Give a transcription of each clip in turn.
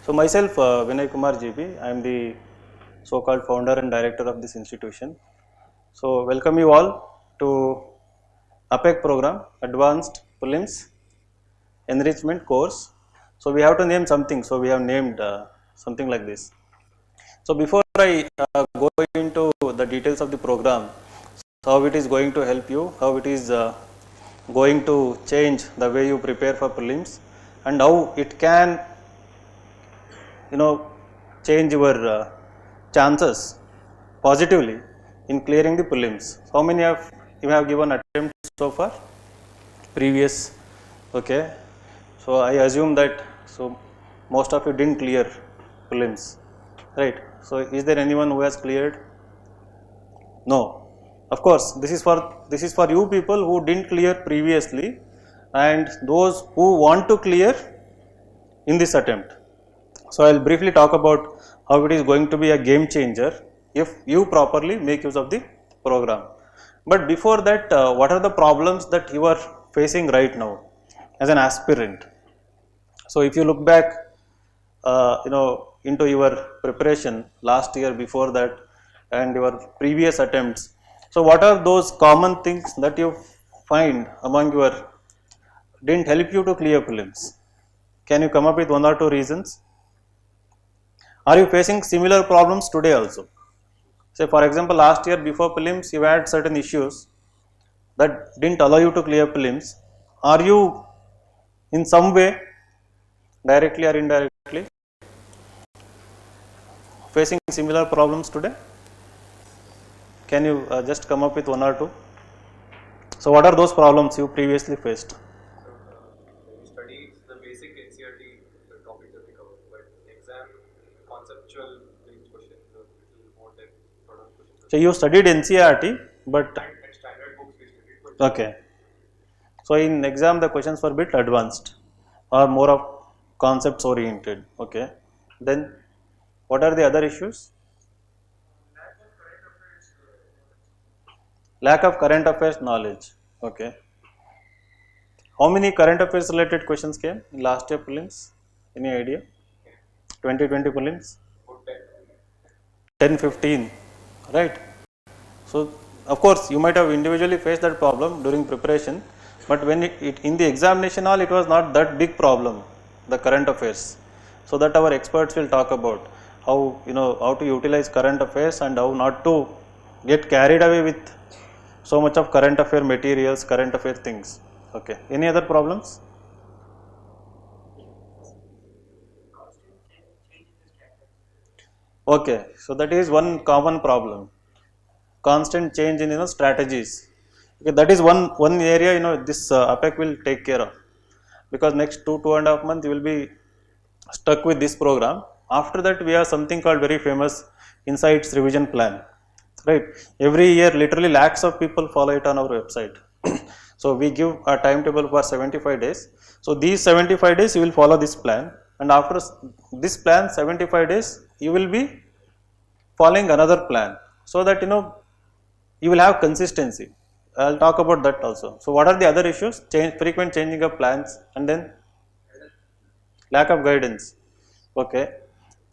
So myself, Vinay Kumar GB, I am the so-called founder and director of this institution. So welcome you all to APEC program, Advanced Prelims Enrichment course. So we have to name something. So we have named something like this. So before I go into the details of the program, how it is going to help you, how it is going to change the way you prepare for prelims, and how it can change your chances positively in clearing the prelims. How many of you have given attempts so far? Previous, okay. So I assume that most of you didn't clear prelims, right? So is there anyone who has cleared? No. Of course, this is for you people who didn't clear previously and those who want to clear in this attempt. So I will briefly talk about how it is going to be a game changer if you properly make use of the program. But before that, what are the problems that you are facing right now as an aspirant? So if you look back, into your preparation last year, before that, and your previous attempts. So what are those common things that you find among your didn't help you to clear prelims? Can you come up with one or two reasons? Are you facing similar problems today also? Say for example, last year before prelims you had certain issues that didn't allow you to clear prelims. Are you in some way, directly or indirectly, facing similar problems today? Can you just come up with one or two? So what are those problems you previously faced? When we study the basic NCERT, the topics that we cover, but exam conceptual based questions, a little more depth sort of questions. So you studied NCERT, but and standard books we studied, but okay. So in exam the questions were a bit advanced or more of concepts oriented. Okay. Then what are the other issues? Lack of current affairs knowledge. Okay. How many current affairs related questions came in last year prelims? Any idea? 2020 prelims? about 10, 15, right? So of course you might have individually faced that problem during preparation, but when it in the examination hall, it was not that big problem, the current affairs. So that our experts will talk about how how to utilize current affairs and how not to get carried away with so much of current affair materials, current affair things. Okay. Any other problems? Okay. So that is one common problem. Constant change in strategies. Okay, that is one area this APEC will take care of, because next 2.5 months you will be stuck with this program. After that we have something called very famous Insights Revision Plan, right? Every year literally lakhs of people follow it on our website. So we give a timetable for 75 days. So these 75 days you will follow this plan, and after this plan 75 days you will be following another plan, so that you will have consistency. I will talk about that also. So what are the other issues? Frequent changing of plans, and then lack of guidance. Okay.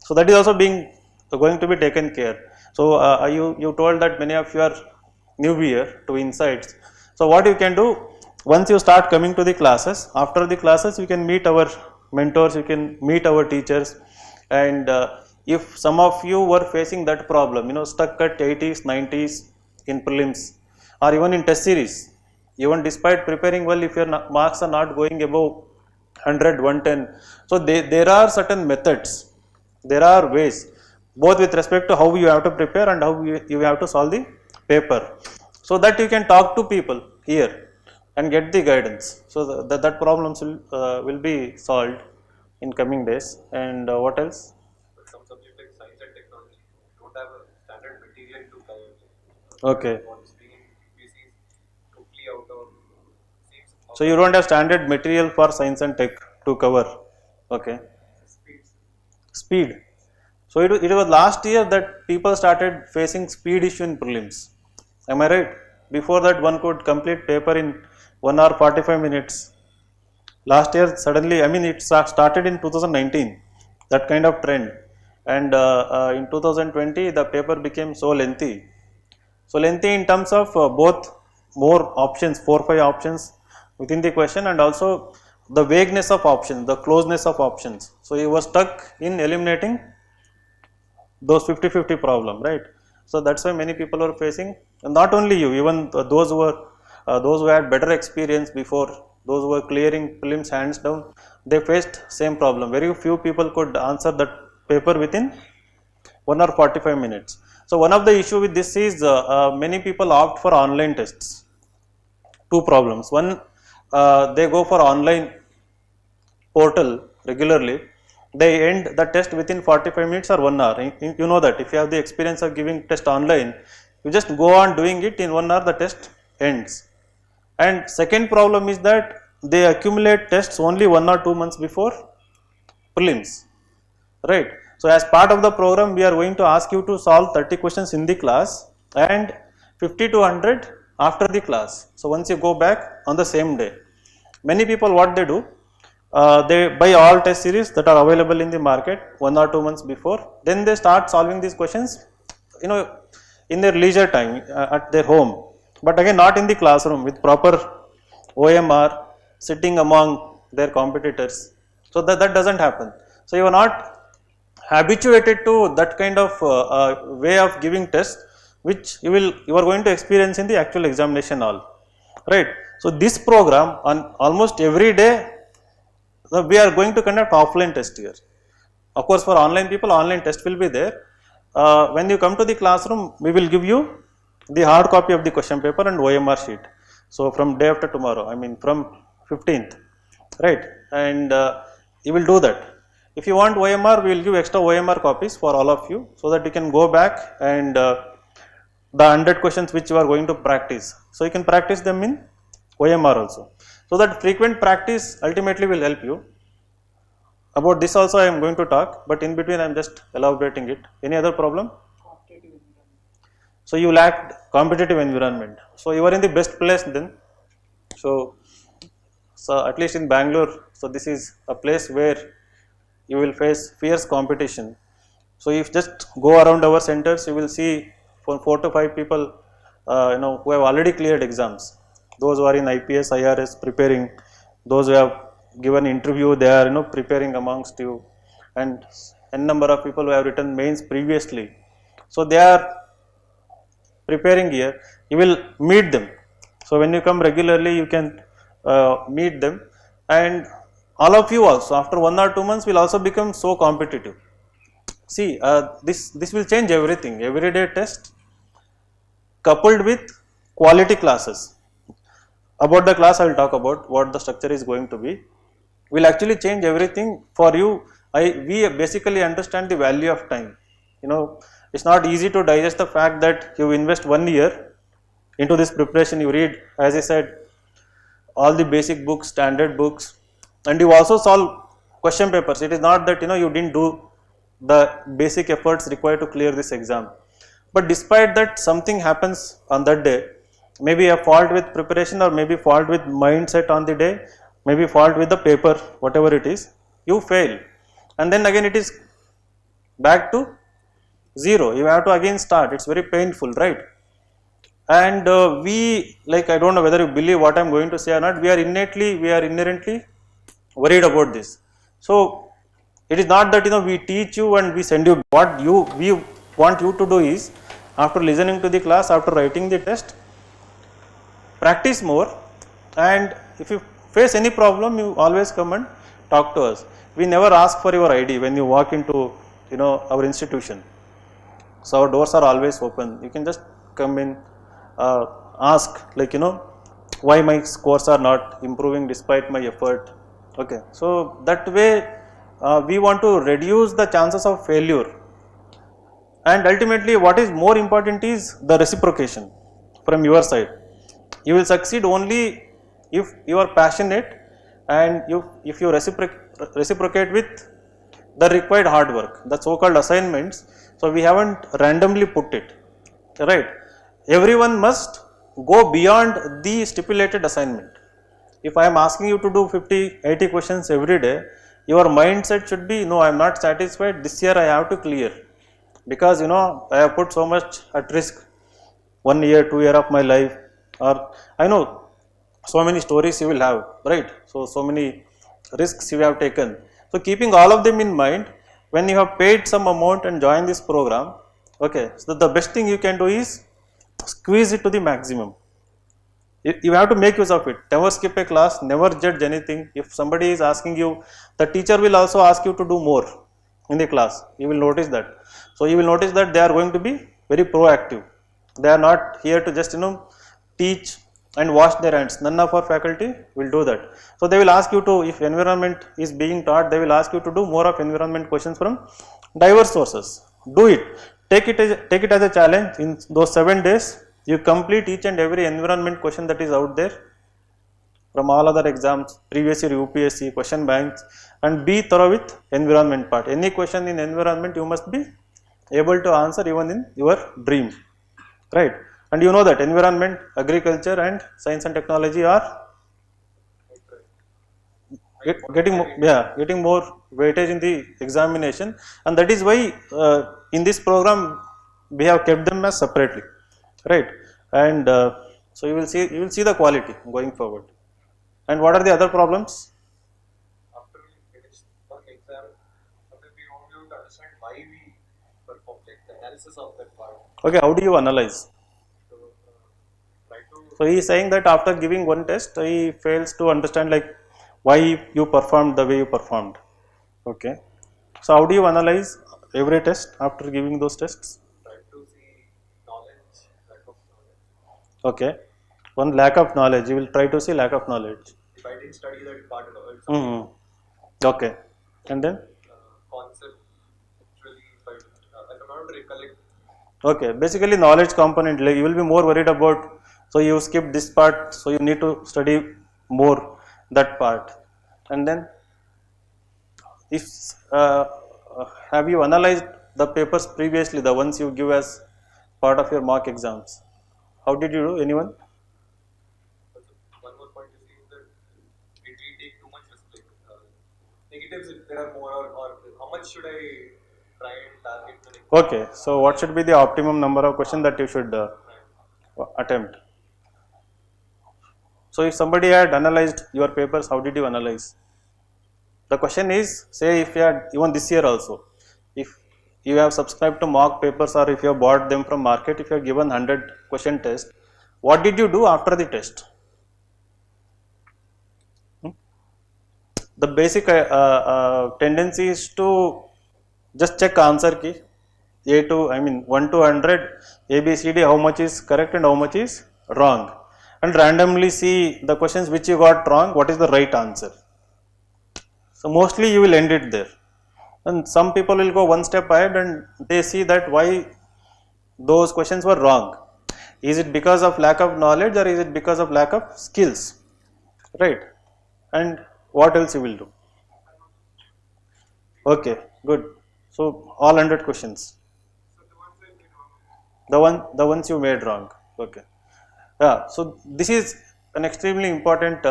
So that is also going to be taken care. So you told that many of you are newbie here to Insights. So what you can do, once you start coming to the classes, after the classes you can meet our mentors, you can meet our teachers, and if some of you were facing that problem, stuck at 80s, 90s in prelims, or even in test series, even despite preparing well, if your marks are not going above 100, 110, so there are certain methods, there are ways, both with respect to how you have to prepare and how you have to solve the paper, so that you can talk to people here and get the guidance. So that problems will be solved in coming days. And what else? but some subjects like science and technology don't have a standard material to cover. Okay. What's being UPSC is totally out of seems out So you don't have standard material for science and tech to cover. Okay. of speeds. Speed. So it was last year that people started facing speed issue in prelims. Am I right? Before that one could complete paper in 1 hour 45 minutes. Last year suddenly, I mean it started in 2019. that kind of trend. And in 2020 the paper became so lengthy. So lengthy in terms of both more options, 4-5 options within the question, and also the vagueness of options, the closeness of options. So you were stuck in eliminating those 50-50 problem, right? So that's why many people are facing, and not only you, even those who had better experience before, those who were clearing prelims hands down, they faced same problem. Very few people could answer that paper within 1 or 45 minutes. So one of the issue with this is many people opt for online tests. Two problems. One, they go for online portal regularly, they end the test within 45 minutes or 1 hour. You know that if you have the experience of giving test online, you just go on doing it, in 1 hour the test ends. And second problem is that they accumulate tests only 1 or 2 months before prelims, right? So as part of the program, we are going to ask you to solve 30 questions in the class and 50 to 100 after the class. So once you go back on the same day, many people what they do, they buy all test series that are available in the market 1 or 2 months before, then they start solving these questions, you know, in their leisure time at their home, but again not in the classroom with proper OMR, sitting among their competitors. So that doesn't happen. So you are not habituated to that kind of way of giving tests, which you are going to experience in the actual examination hall, right? So this program, on almost every day we are going to conduct offline test here. Of course, for online people, online test will be there. When you come to the classroom, we will give you the hard copy of the question paper and OMR sheet. So from day after tomorrow, I mean from 15th, right? And you will do that. If you want OMR, we will give extra OMR copies for all of you, so that you can go back and the 100 questions which you are going to practice. So you can practice them in OMR also. So that frequent practice ultimately will help you. About this also I am going to talk, but in between I am just elaborating it. Any other problem? So you lacked competitive environment. So you are in the best place then. So at least in Bangalore, so this is a place where you will face fierce competition. So if just go around our centers, you will see from 4 to 5 people who have already cleared exams. Those who are in IPS, IRS preparing, those who have given interview, they are preparing amongst you, and n number of people who have written mains previously. So they are preparing here. You will meet them. So when you come regularly, you can meet them, and all of you also after 1 or 2 months will also become so competitive. See, this will change everything. Everyday test coupled with quality classes. About the class I will talk about what the structure is going to be, will actually change everything for you. We basically understand the value of time. It's not easy to digest the fact that you invest 1 year into this preparation. You read, as I said, all the basic books, standard books, and you also solve question papers. It is not that you didn't do the basic efforts required to clear this exam, but despite that, something happens on that day. Maybe a fault with preparation, or maybe fault with mindset on the day, maybe fault with the paper, whatever it is, you fail, and then again it is back to zero. You have to again start. It's very painful, right? And I don't know whether you believe what I am going to say or not, we are inherently worried about this. So it is not that we teach you and we send you. What we want you to do is, after listening to the class, after writing the test, practice more, and if you face any problem, you always come and talk to us. We never ask for your ID when you walk into our institution. So our doors are always open. You can just come in, ask why my scores are not improving despite my effort. Okay, so that way we want to reduce the chances of failure, and ultimately what is more important is the reciprocation from your side. You will succeed only if you are passionate and if you reciprocate with the required hard work, the so-called assignments. So we haven't randomly put it, right? Everyone must go beyond the stipulated assignment. If I am asking you to do 50-80 questions every day, your mindset should be, no, I am not satisfied, this year I have to clear, because I have put so much at risk, 1 year, 2 year of my life, or I know so many stories you will have, right? So many risks you have taken. So keeping all of them in mind, when you have paid some amount and join this program, okay, so the best thing you can do is squeeze it to the maximum. You have to make use of it. Never skip a class, never judge anything. If somebody is asking you, the teacher will also ask you to do more in the class. You will notice that. So you will notice that they are going to be very proactive. They are not here to just teach and wash their hands. None of our faculty will do that. So they will ask you to, if environment is being taught, they will ask you to do more of environment questions from diverse sources. Do it. Take it as a challenge. In those 7 days, you complete each and every environment question that is out there from all other exams, previous year UPSC, question banks, and be thorough with environment part. Any question in environment you must be able to answer even in your dream, right? And you know that environment, agriculture and science and technology are getting more weightage in the examination, and that is why in this program we have kept them as separately, right? And so you will see the quality going forward. And what are the other problems? After we finish one exam, sometimes we won't be able to understand why we perform, like the analysis of that part. Okay, how do you analyze? So try to. So he is saying that after giving one test, he fails to understand like why you performed the way you performed. Okay. So how do you analyze every test after giving those tests? Try to see knowledge, lack of knowledge. Okay. One, lack of knowledge. You will try to see lack of knowledge. If I didn't study that part at all, Okay. And then? Concept, actually, if I am not to recollect. Okay. Basically, knowledge component, like you will be more worried about. So you skip this part. So you need to study more that part. And then, if have you analyzed the papers previously, the ones you give as part of your mock exams? How did you do? Anyone? One more point is that did we take too much risk? Like, negatives if there are more, or how much should I try and target the next? Okay, so what should be the optimum number of questions that you should attempt? So if somebody had analyzed your papers, how did you analyze? The question is, say if you had, even this year also, if you have subscribed to mock papers or if you have bought them from market, if you have given 100 question test, what did you do after the test? The basic tendency is to just check answer key, A to, 1 to 100, A, B, C, D, how much is correct and how much is wrong, and randomly see the questions which you got wrong, what is the right answer. So mostly you will end it there, and some people will go one step ahead and they see that why those questions were wrong. Is it because of lack of knowledge or is it because of lack of skills, right? And what else you will do? Okay, good. So all 100 questions. The ones you made wrong. Okay. Yeah. So this is an extremely important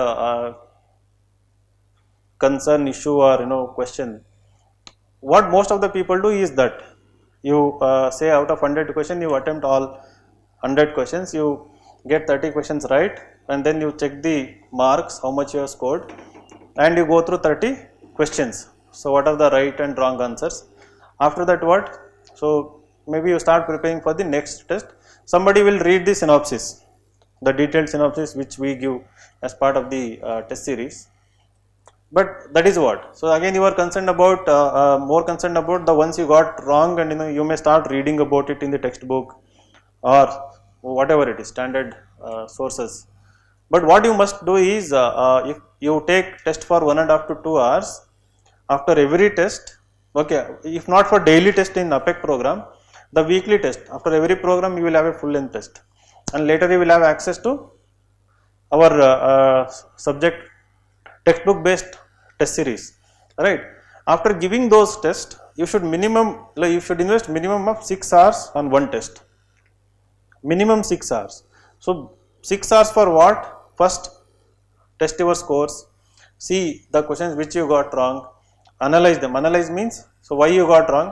concern, issue, or question. What most of the people do is that you say out of 100 questions you attempt all 100 questions, you get 30 questions right, and then you check the marks, how much you have scored, and you go through 30 questions. So what are the right and wrong answers? After that what? So maybe you start preparing for the next test. Somebody will read the synopsis, the detailed synopsis which we give as part of the test series. But that is what. So again you are concerned about, more concerned about the ones you got wrong, and you may start reading about it in the textbook or whatever it is, standard sources. But what you must do is, if you take test for 1.5 to 2 hours, after every test, okay, if not for daily test in APEC program, the weekly test, after every program you will have a full length test, and later you will have access to our subject textbook based test series, right? After giving those tests, you should invest minimum of 6 hours on one test, minimum 6 hours. So 6 hours for what? First, test your scores, see the questions which you got wrong, Analyze them. Analyze means, so why you got wrong,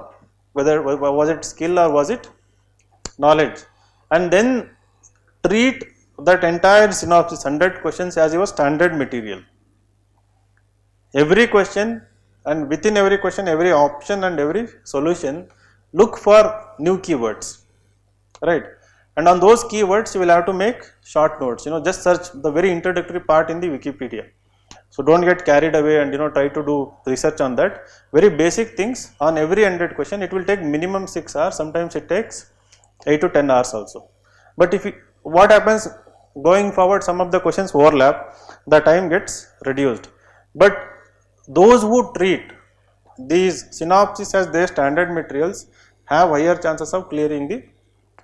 whether was it skill or was it knowledge, and then treat that entire synopsis 100 questions as your standard material. Every question, and within every question, every option and every solution, look for new keywords, right? And on those keywords you will have to make short notes, just search the very introductory part in the Wikipedia. So don't get carried away and try to do research on that. Very basic things on every 100 question. It will take minimum 6 hours, sometimes it takes 8 to 10 hours also. But if what happens going forward, some of the questions overlap, the time gets reduced. But those who treat these synopses as their standard materials have higher chances of clearing the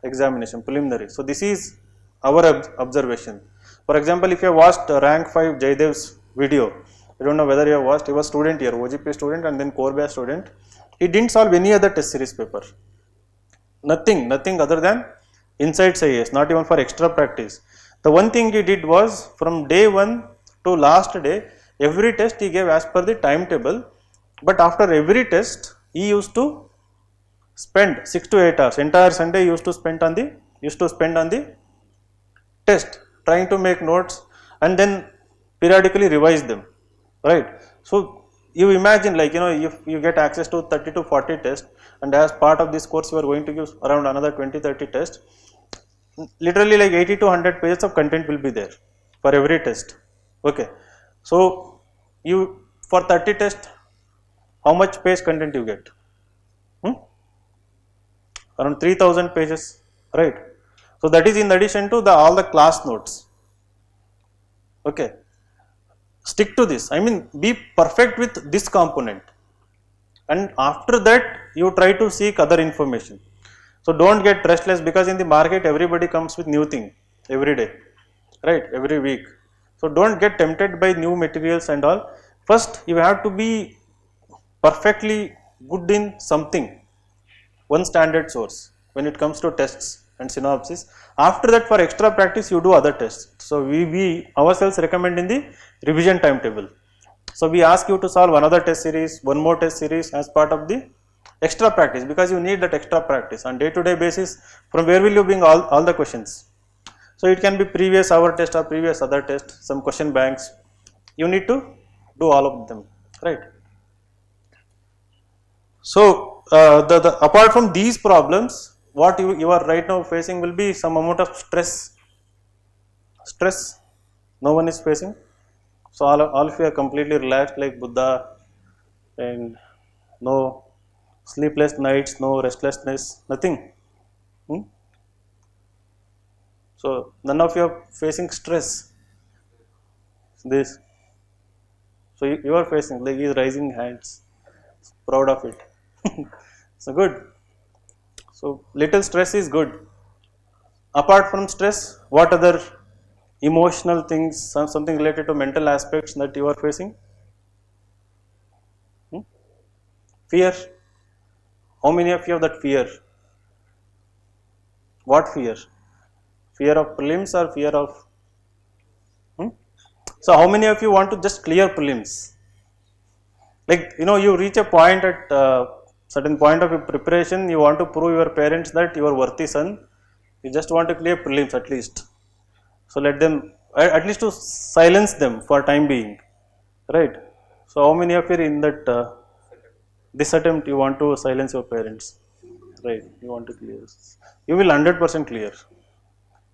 examination preliminary. So this is our observation. For example, if you have watched rank 5 Jaydev's video, I don't know whether you have watched, he was student here, OGP student and then core batch student. He didn't solve any other test series paper. Nothing other than Insights IAS, not even for extra practice. The one thing he did was, from day 1 to last day, every test he gave as per the timetable, but after every test he used to spend 6 to 8 hours, entire Sunday used to spend on the test, trying to make notes and then periodically revise them, right? So you imagine, like, if you get access to 30 to 40 tests, and as part of this course you are going to use around another 20-30 tests, literally like 80 to 100 pages of content will be there for every test. Okay, so you, for 30 tests, how much page content you get? Around 3000 pages, right? So that is in addition to all the class notes. Okay, stick to this. I mean, be perfect with this component, and after that you try to seek other information. So don't get restless, because in the market everybody comes with new thing every day, right? Every week. So don't get tempted by new materials and all. First you have to be perfectly good in something, one standard source when it comes to tests and synopsis. After that, for extra practice you do other tests. So we ourselves recommend in the revision timetable. So we ask you to solve another test series, one more test series as part of the extra practice, because you need that extra practice on day-to-day basis. From where will you bring all the questions? So it can be previous hour test or previous other test, some question banks. You need to do all of them, right? So apart from these problems, what you are right now facing will be some amount of stress. No one is facing. So all of you are completely relaxed like Buddha, and no sleepless nights, no restlessness, nothing. So none of you are facing stress. This. So you are facing, like, he is raising hands, proud of it. So good. So little stress is good. Apart from stress, what other emotional things, something related to mental aspects that you are facing? Fear. How many of you have that fear? What fear? Fear of prelims or fear of? So how many of you want to just clear prelims? Like, you reach a point at certain point of your preparation, you want to prove your parents that you are worthy son. You just want to clear prelims at least. So let them, at least to silence them for time being, right? So how many of you are in that this attempt you want to silence your parents, right? You want to clear. You will 100% clear.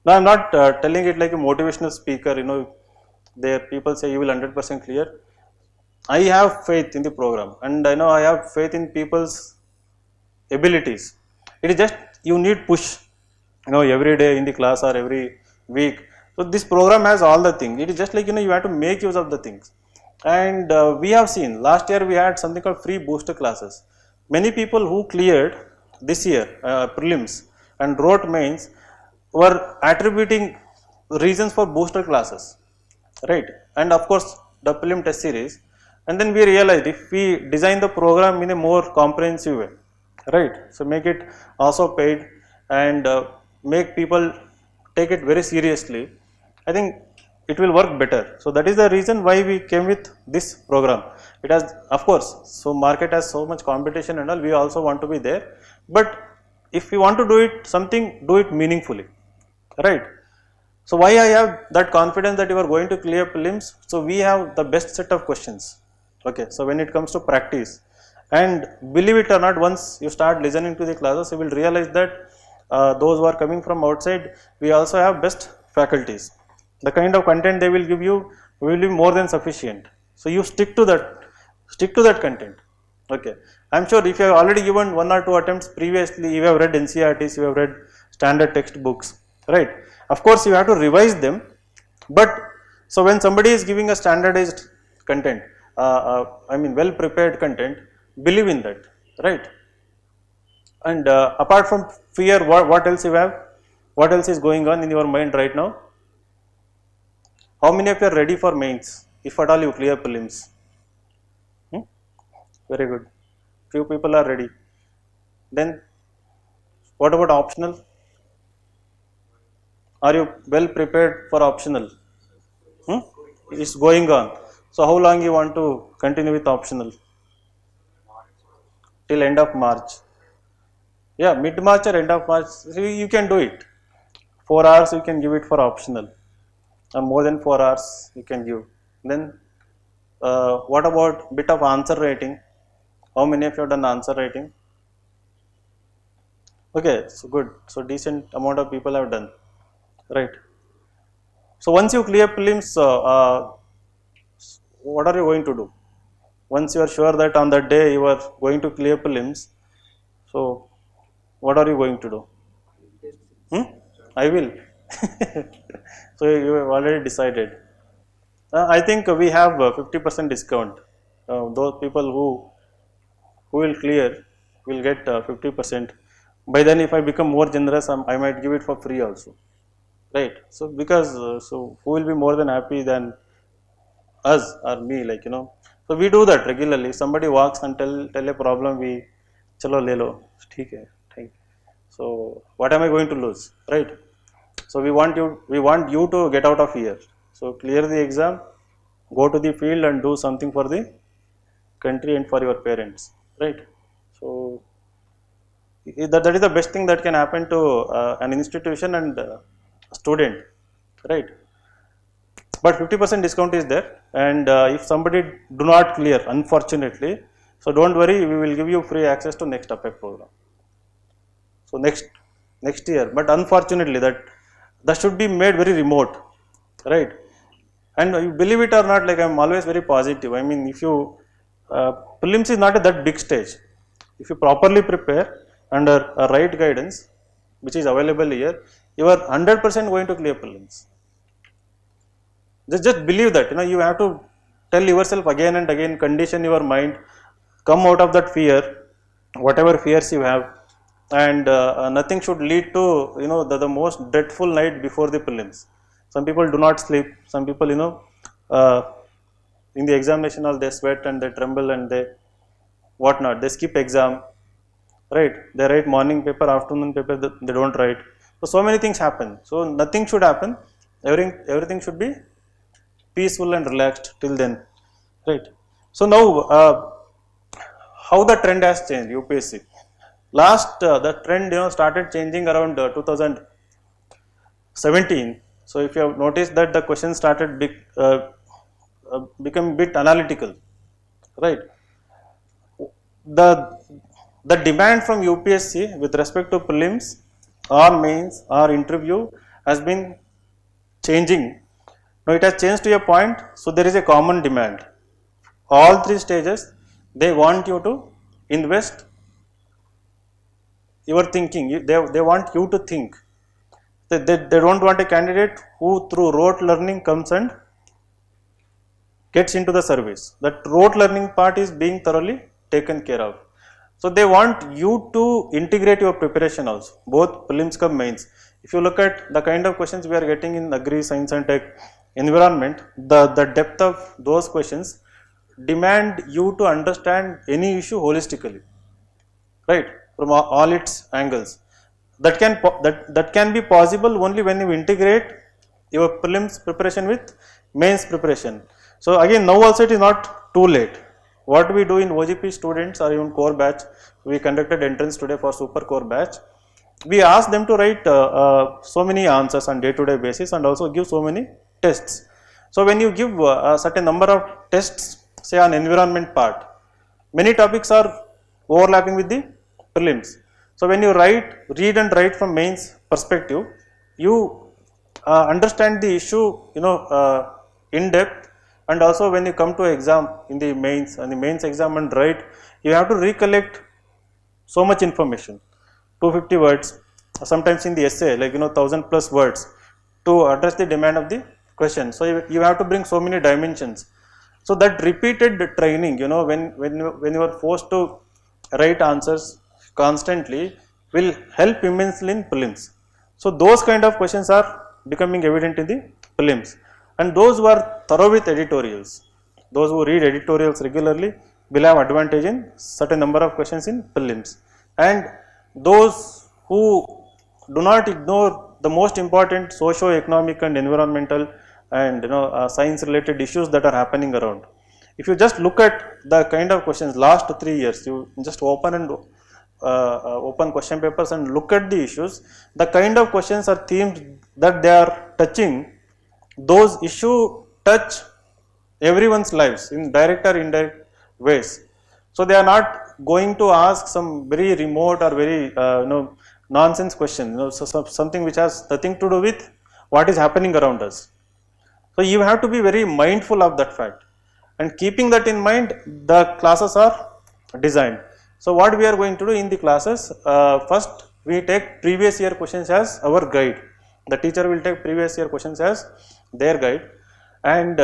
Now I am not telling it like a motivational speaker. There people say you will 100% clear. I have faith in the program, and I know I have faith in people's abilities. It is just you need push, every day in the class or every week. So this program has all the things. It is just like, you have to make use of the things. And we have seen last year we had something called free booster classes. Many people who cleared this year prelims and wrote mains were attributing reasons for booster classes, right? And of course the prelim test series. And then we realized, if we design the program in a more comprehensive way, right? So make it also paid and make people take it very seriously. I think it will work better. So that is the reason why we came with this program. It has, of course, so market has so much competition and all, we also want to be there, but if we want to do it something, do it meaningfully, right? So why I have that confidence that you are going to clear prelims? So we have the best set of questions. Okay, so when it comes to practice, and believe it or not, once you start listening to the classes, you will realize that those who are coming from outside, we also have best faculties. The kind of content they will give you will be more than sufficient. So you stick to that content. Okay, I am sure if you have already given 1 or 2 attempts previously, you have read NCERTs, you have read standard textbooks, right? Of course, you have to revise them, but so when somebody is giving a standardized content, I mean well prepared content, believe in that, right? And apart from fear, what else you have? What else is going on in your mind right now? How many of you are ready for mains, if at all you clear prelims? Very good. Few people are ready. Then what about optional? Are you well prepared for optional? It's going on. So how long you want to continue with optional? Till end of March. Yeah, mid-March or end of March, you can do it. 4 hours you can give it for optional, or more than 4 hours you can give. Then what about bit of answer writing? How many of you have done answer writing? Okay, so good. So decent amount of people have done, right? So once you clear prelims, what are you going to do? Once you are sure that on that day you are going to clear prelims, so what are you going to do? I will. So you have already decided. I think we have 50% discount. Those people who will clear will get 50%. By then, if I become more generous, I might give it for free also, right? So because so who will be more than happy than us or me, like, you know? So we do that regularly. If somebody walks and tell a problem, we chalo le lo, theek hai, thank you. So what am I going to lose, right? So we want you to get out of here. So clear the exam, go to the field and do something for the country and for your parents, right? So that is the best thing that can happen to an institution and a student, right? But 50% discount is there, and if somebody do not clear, unfortunately, so don't worry, we will give you free access to next APEC program. So next year, but unfortunately that should be made very remote, right? And you believe it or not, like, I am always very positive. I mean, if you prelims is not that big stage. If you properly prepare under a right guidance, which is available here, you are 100% going to clear prelims. Just believe that, you know, you have to tell yourself again and again, condition your mind, come out of that fear, whatever fears you have, and nothing should lead to, you know, the most dreadful night before the prelims. Some people do not sleep, some people, you know, in the examination hall they sweat and they tremble and they whatnot, they skip exam, right? They write morning paper, afternoon paper, they don't write. So many things happen. So nothing should happen, everything should be peaceful and relaxed till then, right? So now how the trend has changed, UPSC. Last the trend, you know, started changing around 2017. So if you have noticed that the question started become bit analytical, right? The demand from UPSC with respect to prelims or mains or interview has been changing. Now it has changed to a point, so there is a common demand. All three stages, they want you to invest your thinking, they want you to think. They don't want a candidate who through rote learning comes and gets into the service. That rote learning part is being thoroughly taken care of. So they want you to integrate your preparation also, both prelims cum mains. If you look at the kind of questions we are getting in agri, science and tech environment, the depth of those questions demand you to understand any issue holistically, right, from all its angles. That can be possible only when you integrate your prelims preparation with mains preparation. So again, now also it is not too late. What we do in OGP students or even core batch, we conducted entrance today for super core batch. We ask them to write so many answers on day-to-day basis and also give so many tests. So when you give a certain number of tests, say on environment part, many topics are overlapping with the prelims. So when you read and write from mains perspective, you understand the issue, in depth, and also when you come to exam in the mains and the mains exam and write, you have to recollect so much information, 250 words, sometimes in the essay, 1000 plus words to address the demand of the question. So you have to bring so many dimensions. So that repeated training, when you are forced to write answers constantly, will help immensely in prelims. So those kind of questions are becoming evident in the prelims, and those who are thorough with editorials, those who read editorials regularly, will have advantage in certain number of questions in prelims, and those who do not ignore the most important socio-economic and environmental and science related issues that are happening around. If you just look at the kind of questions last 3 years, you just open question papers and look at the issues, the kind of questions or themes that they are touching, those issues touch everyone's lives in direct or indirect ways. So they are not going to ask some very remote or very nonsense question, something which has nothing to do with what is happening around us. So you have to be very mindful of that fact, and keeping that in mind, the classes are designed. So what we are going to do in the classes, first we take previous year questions as our guide. The teacher will take previous year questions as their guide, and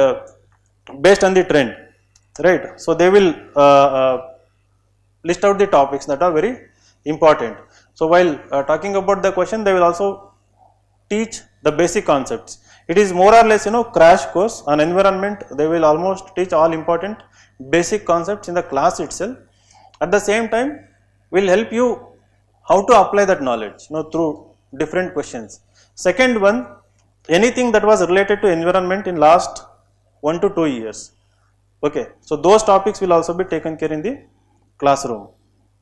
based on the trend, right? So they will list out the topics that are very important. So while talking about the question, they will also teach the basic concepts. It is more or less crash course on environment. They will almost teach all important basic concepts in the class itself. At the same time, will help you how to apply that knowledge through different questions. Second one, anything that was related to environment in last 1 to 2 years. Okay, so those topics will also be taken care in the classroom,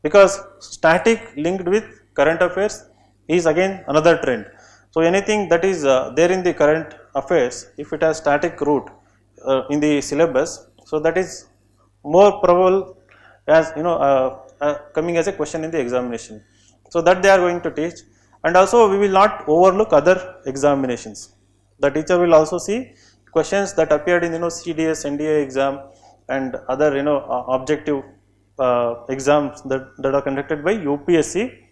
because static linked with current affairs is again another trend. So anything that is there in the current affairs, if it has static root in the syllabus, so that is more probable as coming as a question in the examination. So that they are going to teach, and also we will not overlook other examinations. The teacher will also see questions that appeared in CDS, NDA exam, and other objective exams that are conducted by UPSC.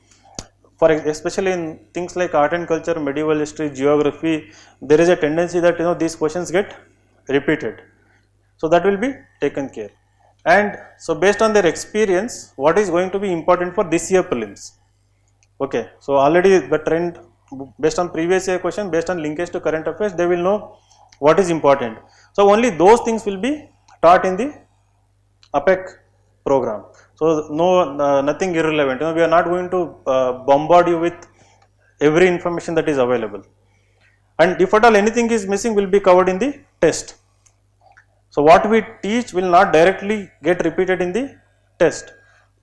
For especially in things like art and culture, medieval history, geography, there is a tendency that these questions get repeated. So that will be taken care. And so based on their experience, what is going to be important for this year prelims? Okay, so already the trend based on previous year question, based on linkage to current affairs, they will know what is important. So only those things will be taught in the APEC program. So nothing irrelevant. We are not going to bombard you with every information that is available, and if at all anything is missing, will be covered in the test. So what we teach will not directly get repeated in the test,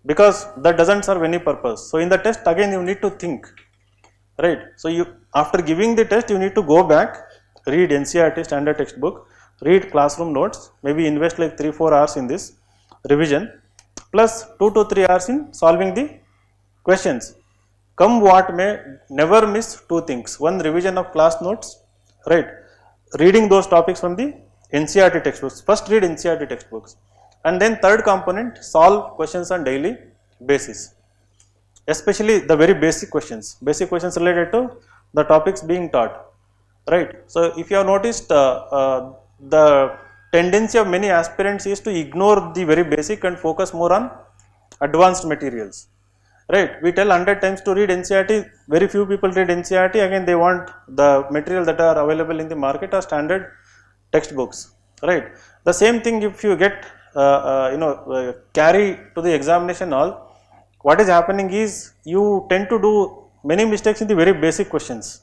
because that doesn't serve any purpose. So in the test again you need to think, right? So you, after giving the test, you need to go back, read NCERT standard textbook, read classroom notes, maybe invest like 3-4 hours in this revision, plus 2 to 3 hours in solving the questions. Come what may, never miss 2 things. One, revision of class notes, right? Reading those topics from the NCERT textbooks. First read NCERT textbooks, and then third component, solve questions on daily basis, especially the very basic questions related to the topics being taught, right? So if you have noticed, the tendency of many aspirants is to ignore the very basic and focus more on advanced materials, right? We tell 100 times to read NCERT, very few people read NCERT. Again, they want the material that are available in the market or standard textbooks, right? The same thing if you get carry to the examination all, what is happening is you tend to do many mistakes in the very basic questions,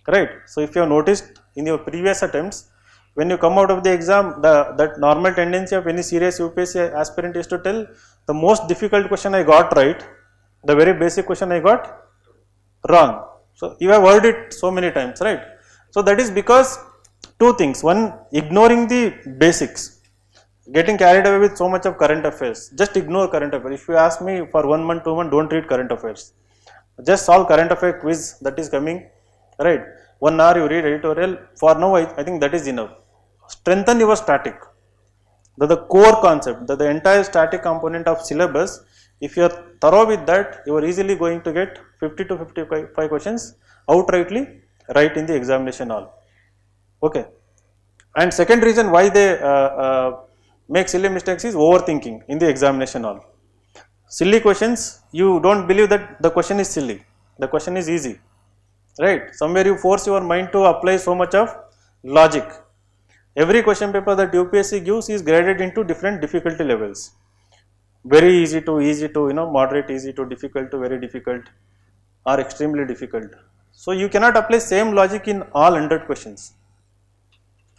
right? So if you have noticed in your previous attempts, when you come out of the exam, that normal tendency of any serious UPSC aspirant is to tell the most difficult question I got right, the very basic question I got wrong. So you have heard it so many times, right? So that is because two things. One, ignoring the basics, getting carried away with so much of current affairs. Just ignore current affairs. If you ask me for 1 month, 2 months, don't read current affairs. Just solve current affair quiz that is coming, right? 1 hour you read editorial. For now, I think that is enough. Strengthen your static. The core concept, the entire static component of syllabus. If you are thorough with that, you are easily going to get 50 to 55 questions outrightly right in the examination hall. Okay. And second reason why they make silly mistakes is overthinking in the examination hall. Silly questions, you don't believe that the question is silly, the question is easy, right? Somewhere you force your mind to apply so much of logic. Every question paper that UPSC gives is graded into different difficulty levels. Very easy to moderate, easy to difficult to very difficult or extremely difficult. So you cannot apply same logic in all 100 questions,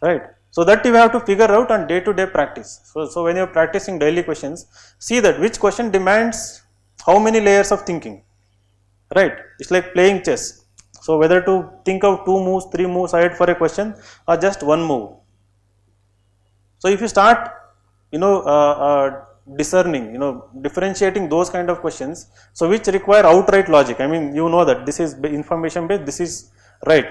right? So that you have to figure out on day-to-day practice. So when you are practicing daily questions, see that which question demands how many layers of thinking, right? It's like playing chess. So whether to think of 2 moves, 3 moves ahead for a question or just 1 move. So if you start, discerning, differentiating those kind of questions, so which require outright logic. I mean, you know that this is information based, this is right.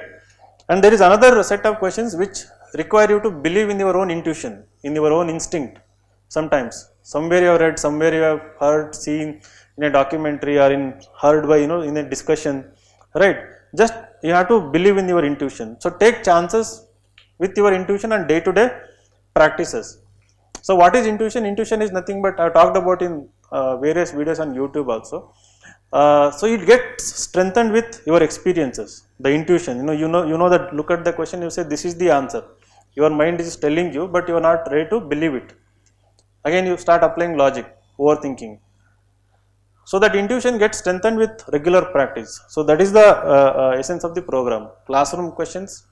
And there is another set of questions which require you to believe in your own intuition, in your own instinct. Sometimes, somewhere you have read, somewhere you have heard, seen in a documentary or heard by, in a discussion, right? Just you have to believe in your intuition. So take chances with your intuition and day-to-day practices. So what is intuition? Intuition is nothing but I talked about in various videos on YouTube also. So it gets strengthened with your experiences, the intuition. You know that look at the question, you say this is the answer. Your mind is telling you, but you are not ready to believe it. Again, you start applying logic, overthinking. So that intuition gets strengthened with regular practice. So that is the essence of the program. Classroom questions,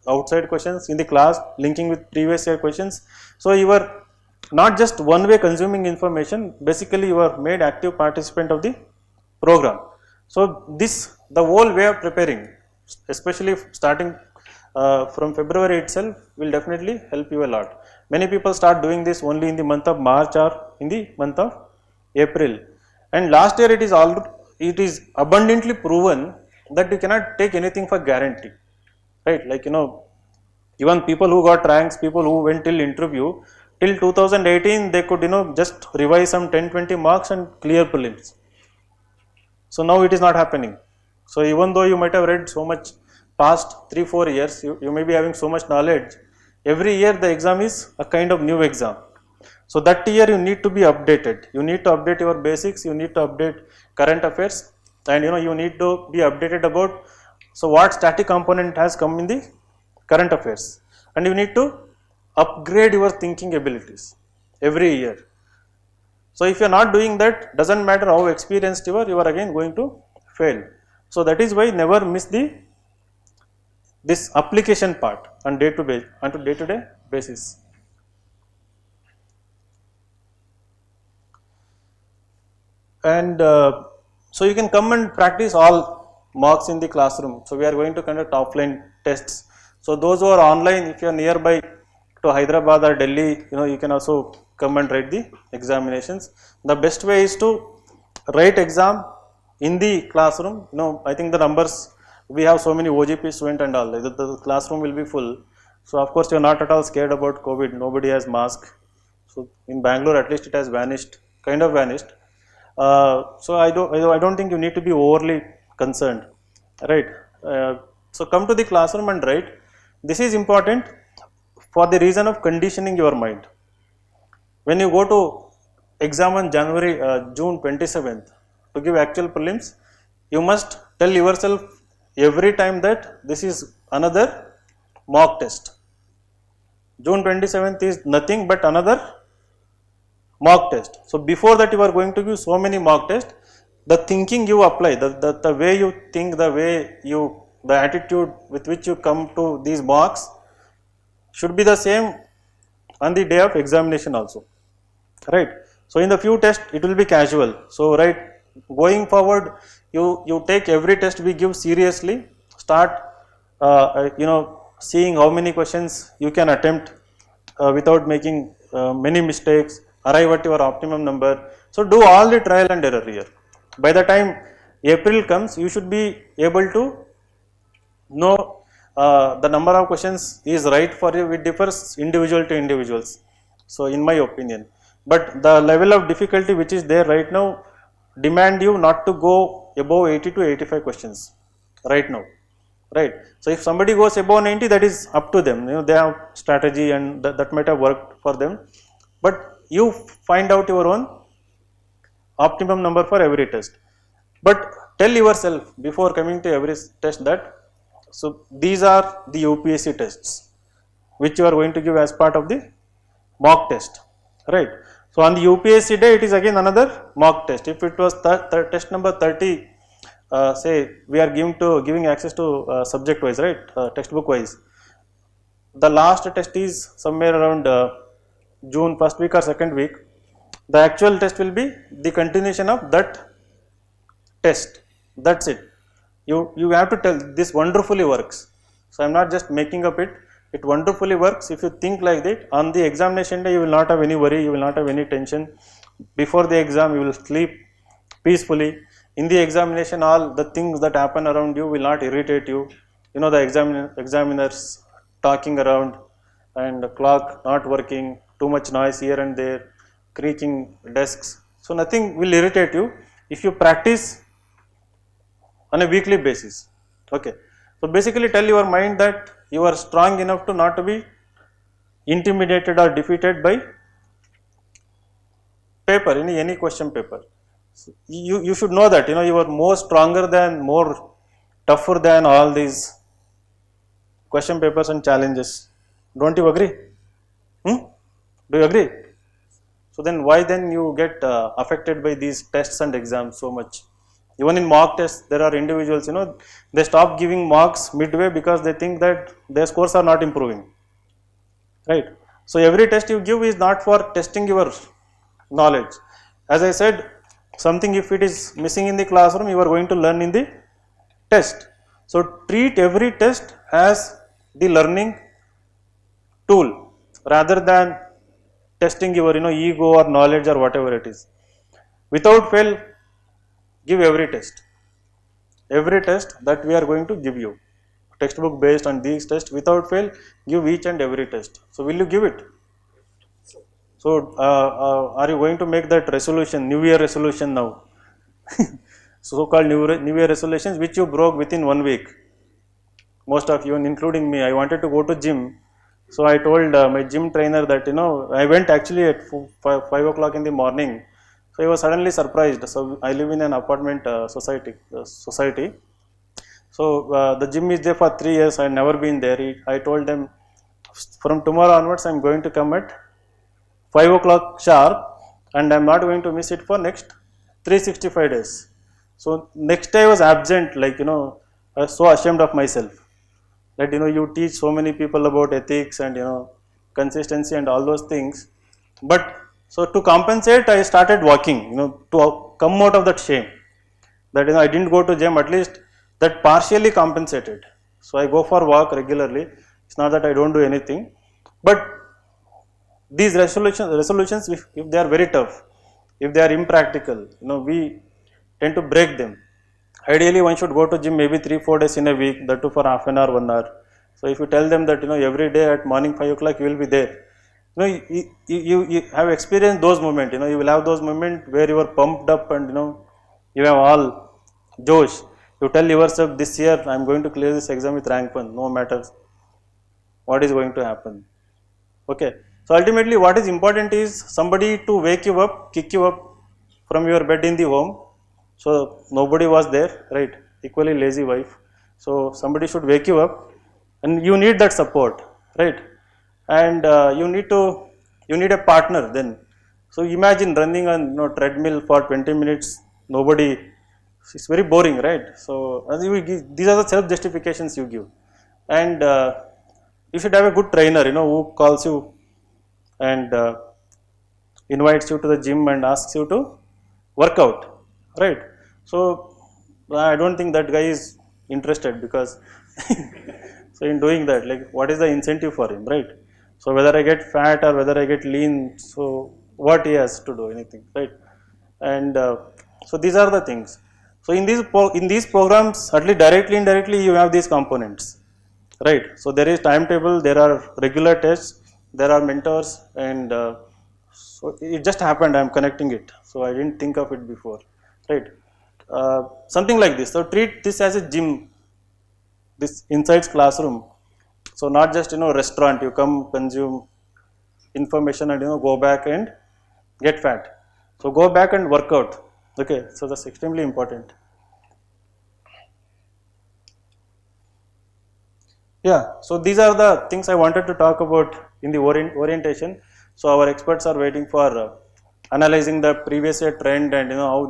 outside questions, in the class, linking with previous year questions. So you are not just one way consuming information, basically you are made active participant of the program. So the whole way of preparing, especially starting from February itself, will definitely help you a lot. Many people start doing this only in the month of March or in the month of April. And last year it is abundantly proven that you cannot take anything for guarantee, right? Like even people who got ranks, people who went till interview, till 2018 they could just revise some 10-20 marks and clear prelims. So now it is not happening. So even though you might have read so much past 3-4 years, you may be having so much knowledge, every year the exam is a kind of new exam. So that year you need to be updated, you need to update your basics, you need to update current affairs, and you need to be updated about so what static component has come in the current affairs, and you need to upgrade your thinking abilities every year. So if you are not doing that, doesn't matter how experienced you are again going to fail. So that is why never miss this application part on day-to-day basis. And so you can come and practice all mocks in the classroom. So we are going to conduct offline tests. So those who are online, if you are nearby to Hyderabad or Delhi, you can also come and write the examinations. The best way is to write exam in the classroom. I think the numbers, we have so many OGP students and all, the classroom will be full. So of course you are not at all scared about COVID, nobody has mask. So in Bangalore at least it has vanished, kind of vanished. So I don't think you need to be overly concerned, right? So come to the classroom and write. This is important for the reason of conditioning your mind. When you go to exam on June 27th to give actual prelims, you must tell yourself every time that this is another mock test. June 27th is nothing but another mock test. So before that you are going to give so many mock tests, the thinking you apply, the way you think, the way you the attitude with which you come to these mocks should be the same on the day of examination also, right? So in the few tests it will be casual. So right, going forward, you take every test we give seriously. Start seeing how many questions you can attempt without making many mistakes, arrive at your optimum number. So do all the trial and error here. By the time April comes, you should be able to know the number of questions is right for you. It differs individual to individuals, so in my opinion. But the level of difficulty which is there right now demand you not to go above 80 to 85 questions right now, right? So if somebody goes above 90, that is up to them, they have strategy and that might have worked for them. But you find out your own optimum number for every test. But tell yourself before coming to every test that, so these are the UPSC tests which you are going to give as part of the mock test, right? So on the UPSC day, it is again another mock test. If it was test number 30, say we are giving access to subject wise, right, textbook wise. The last test is somewhere around June first week or second week. The actual test will be the continuation of that test. That's it. You have to tell this wonderfully works. So I am not just making up it. It wonderfully works. If you think like that, on the examination day you will not have any worry, you will not have any tension. Before the exam you will sleep peacefully. In the examination, all the things that happen around you will not irritate you. The examiners talking around and the clock not working, too much noise here and there, creaking desks. So nothing will irritate you if you practice on a weekly basis. Okay. So basically tell your mind that you are strong enough to not to be intimidated or defeated by paper, any question paper. So you should know that you are more stronger than, more tougher than all these question papers and challenges. Don't you agree? Do you agree? So then why then you get affected by these tests and exams so much? Even in mock tests, there are individuals, they stop giving marks midway because they think that their scores are not improving, right? So every test you give is not for testing your knowledge. As I said, something if it is missing in the classroom, you are going to learn in the test. So treat every test as the learning tool rather than testing your ego or knowledge or whatever it is. Without fail, give every test that we are going to give you, textbook based on these tests. Without fail, give each and every test. So will you give it? So are you going to make that resolution, new year resolution now? So called new year resolutions which you broke within 1 week. Most of you, including me, I wanted to go to gym. So I told my gym trainer that I went actually at 5 o'clock in the morning. So I was suddenly surprised. So I live in an apartment society. So the gym is there for 3 years. I had never been there. I told them, from tomorrow onwards I am going to come at 5 o'clock sharp, and I am not going to miss it for next 365 days. So next day I was absent, like I was so ashamed of myself that you teach so many people about ethics and consistency and all those things. But so to compensate, I started walking, to come out of that shame that I didn't go to gym. At least that partially compensated. So I go for walk regularly. It's not that I don't do anything, but these resolutions, if they are very tough, if they are impractical, we tend to break them. Ideally, one should go to gym maybe 3-4 days in a week, that too for half an hour, 1 hour. So if you tell them that every day at morning 5 o'clock you will be there, you have experienced those moments. You will have those moments where you are pumped up and you have all josh. You tell yourself, this year I am going to clear this exam with rank 1, no matter what is going to happen. Okay. So ultimately what is important is somebody to wake you up, kick you up from your bed in the home. So nobody was there, right? Equally lazy wife. So somebody should wake you up, and you need that support, right? And you need a partner then. So imagine running on treadmill for 20 minutes, nobody It's very boring, right? So these are the self justifications you give, and you should have a good trainer, who calls you and invites you to the gym and asks you to work out, right? So I don't think that guy is interested, because so in doing that, like, what is the incentive for him, right? So whether I get fat or whether I get lean, so what he has to do, anything, right? And so these are the things. So in these programs, at least directly, indirectly, you have these components, right? So there is timetable, there are regular tests, there are mentors, and so it just happened. I am connecting it, so I didn't think of it before, right? Something like this. So treat this as a gym, this inside classroom. So not just restaurant. You come, consume information, and go back and get fat. So go back and work out. Okay, so that's extremely important. Yeah, so these are the things I wanted to talk about in the orientation. So our experts are waiting for analyzing the previous year trend, and how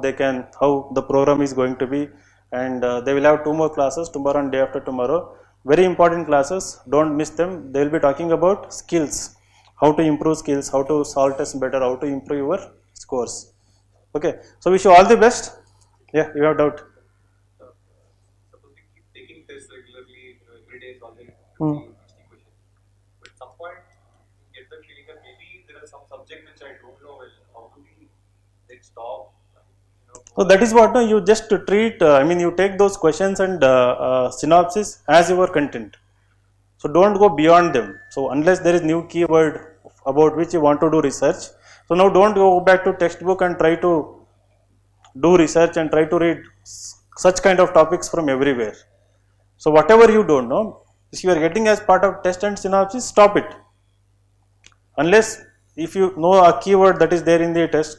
the program is going to be, and they will have 2 more classes, tomorrow and day after tomorrow. Very important classes, don't miss them. They will be talking about skills, how to improve skills, how to solve tests better, how to improve your scores. Okay, so wish you all the best. Yeah, you have doubt. Suppose we keep taking tests regularly, every day solving 50, Hmm. 60 questions. But at some point, you get the feeling that maybe there are some subject which I don't know well. How do we then stop? So that is what you just treat. You take those questions and synopsis as your content. So don't go beyond them. So unless there is new keyword about which you want to do research. So now don't go back to textbook and try to do research and try to read such kind of topics from everywhere. So whatever you don't know, if you are getting as part of test and synopsis, stop it. Unless if you know a keyword that is there in the test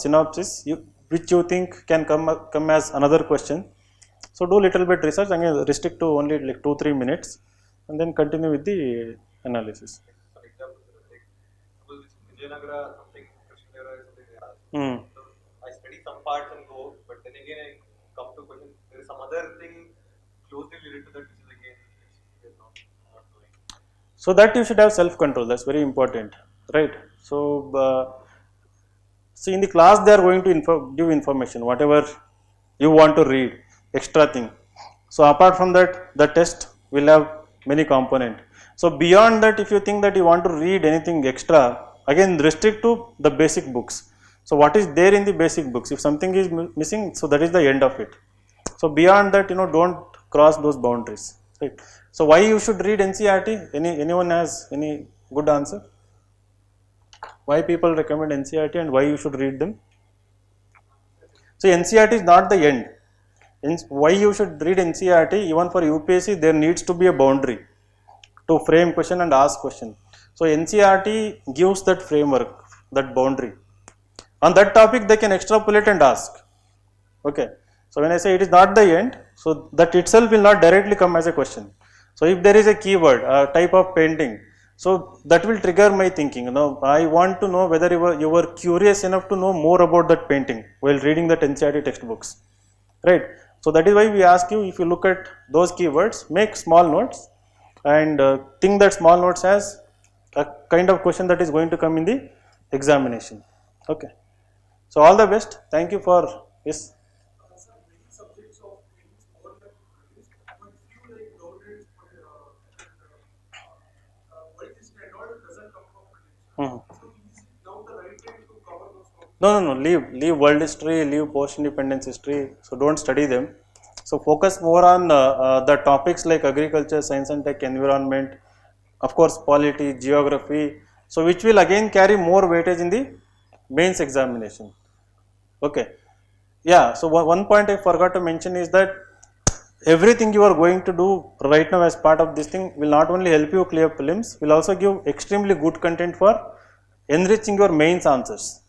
synopsis, which you think can come as another question. So do little bit research, again restrict to only like 2-3 minutes, and then continue with the analysis. For example, like, suppose it's Vijayanagara, something, Krishnadevara, something they ask. Hmm. So I study some parts and go, but then again I come to question, there is some other thing closely related to that which is again, which is not doing. So that you should have self control, that's very important, right? So see, in the class they are going to give information, whatever you want to read, extra thing. So apart from that, the test will have many component. So beyond that, if you think that you want to read anything extra, again restrict to the basic books. So what is there in the basic books? If something is missing, so that is the end of it. So beyond that, don't cross those boundaries, right? So why you should read NCERT? Anyone has any good answer? Why people recommend NCERT and why you should read them? So NCERT is not the end. Why you should read NCERT? Even for UPSC, there needs to be a boundary to frame question and ask question. So NCERT gives that framework, that boundary. On that topic, they can extrapolate and ask. Okay. So when I say it is not the end, so that itself will not directly come as a question. So if there is a keyword, a type of painting, so that will trigger my thinking. I want to know whether you were curious enough to know more about that painting while reading that NCERT textbooks, right? So that is why we ask you, if you look at those keywords, make small notes and think that small notes as a kind of question that is going to come in the examination. Okay. So all the best. Thank you for this. Sir, many subjects of things more than this, but few like governance, politics and all doesn't come from politics. So is it now the right time to cover those topics? No. Leave world history, leave post-independence history. So don't study them. So focus more on the topics like agriculture, science and tech, environment, of course, polity, geography. So which will again carry more weightage in the mains examination. Okay. Yeah. So one point I forgot to mention is that everything you are going to do right now as part of this thing will not only help you clear prelims, will also give extremely good content for enriching your mains answers.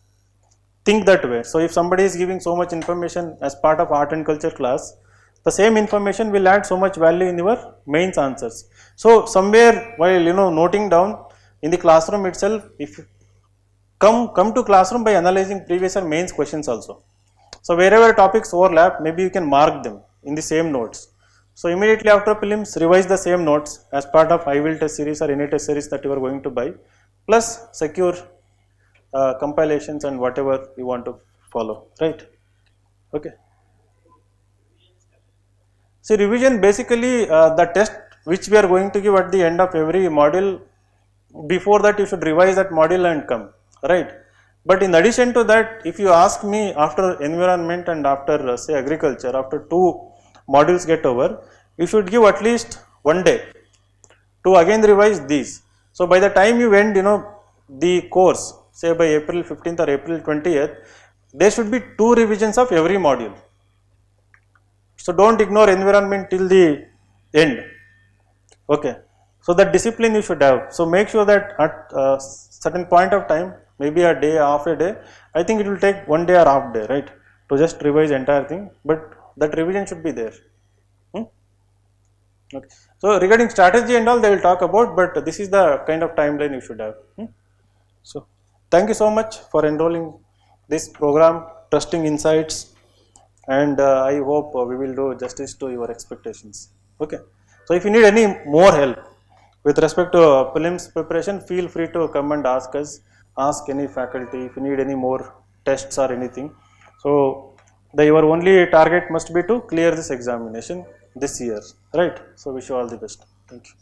Think that way. So if somebody is giving so much information as part of art and culture class, the same information will add so much value in your mains answers. So somewhere while noting down in the classroom itself, if you come to classroom by analyzing previous and mains questions also. So wherever topics overlap, maybe you can mark them in the same notes. So immediately after prelims, revise the same notes as part of I will test series or any test series that you are going to buy, plus secure compilations and whatever you want to follow, right? Okay. See, revision basically the test which we are going to give at the end of every module. Before that, you should revise that module and come, right? But in addition to that, if you ask me after environment and after say agriculture, after 2 modules get over, you should give at least 1 day to again revise these. So by the time you end, the course, say by April 15th or April 20th, there should be 2 revisions of every module. So don't ignore environment till the end. Okay. So that discipline you should have. So make sure that at a certain point of time, maybe a day, half a day, I think it will take 1 day or half day, right, to just revise entire thing. But that revision should be there. Okay. So regarding strategy and all, they will talk about, but this is the kind of timeline you should have. So thank you so much for enrolling this program, Trusting Insights, and I hope we will do justice to your expectations. Okay. So if you need any more help with respect to prelims preparation, feel free to come and ask us, ask any faculty if you need any more tests or anything. So your only target must be to clear this examination this year, right? So wish you all the best. Thank you.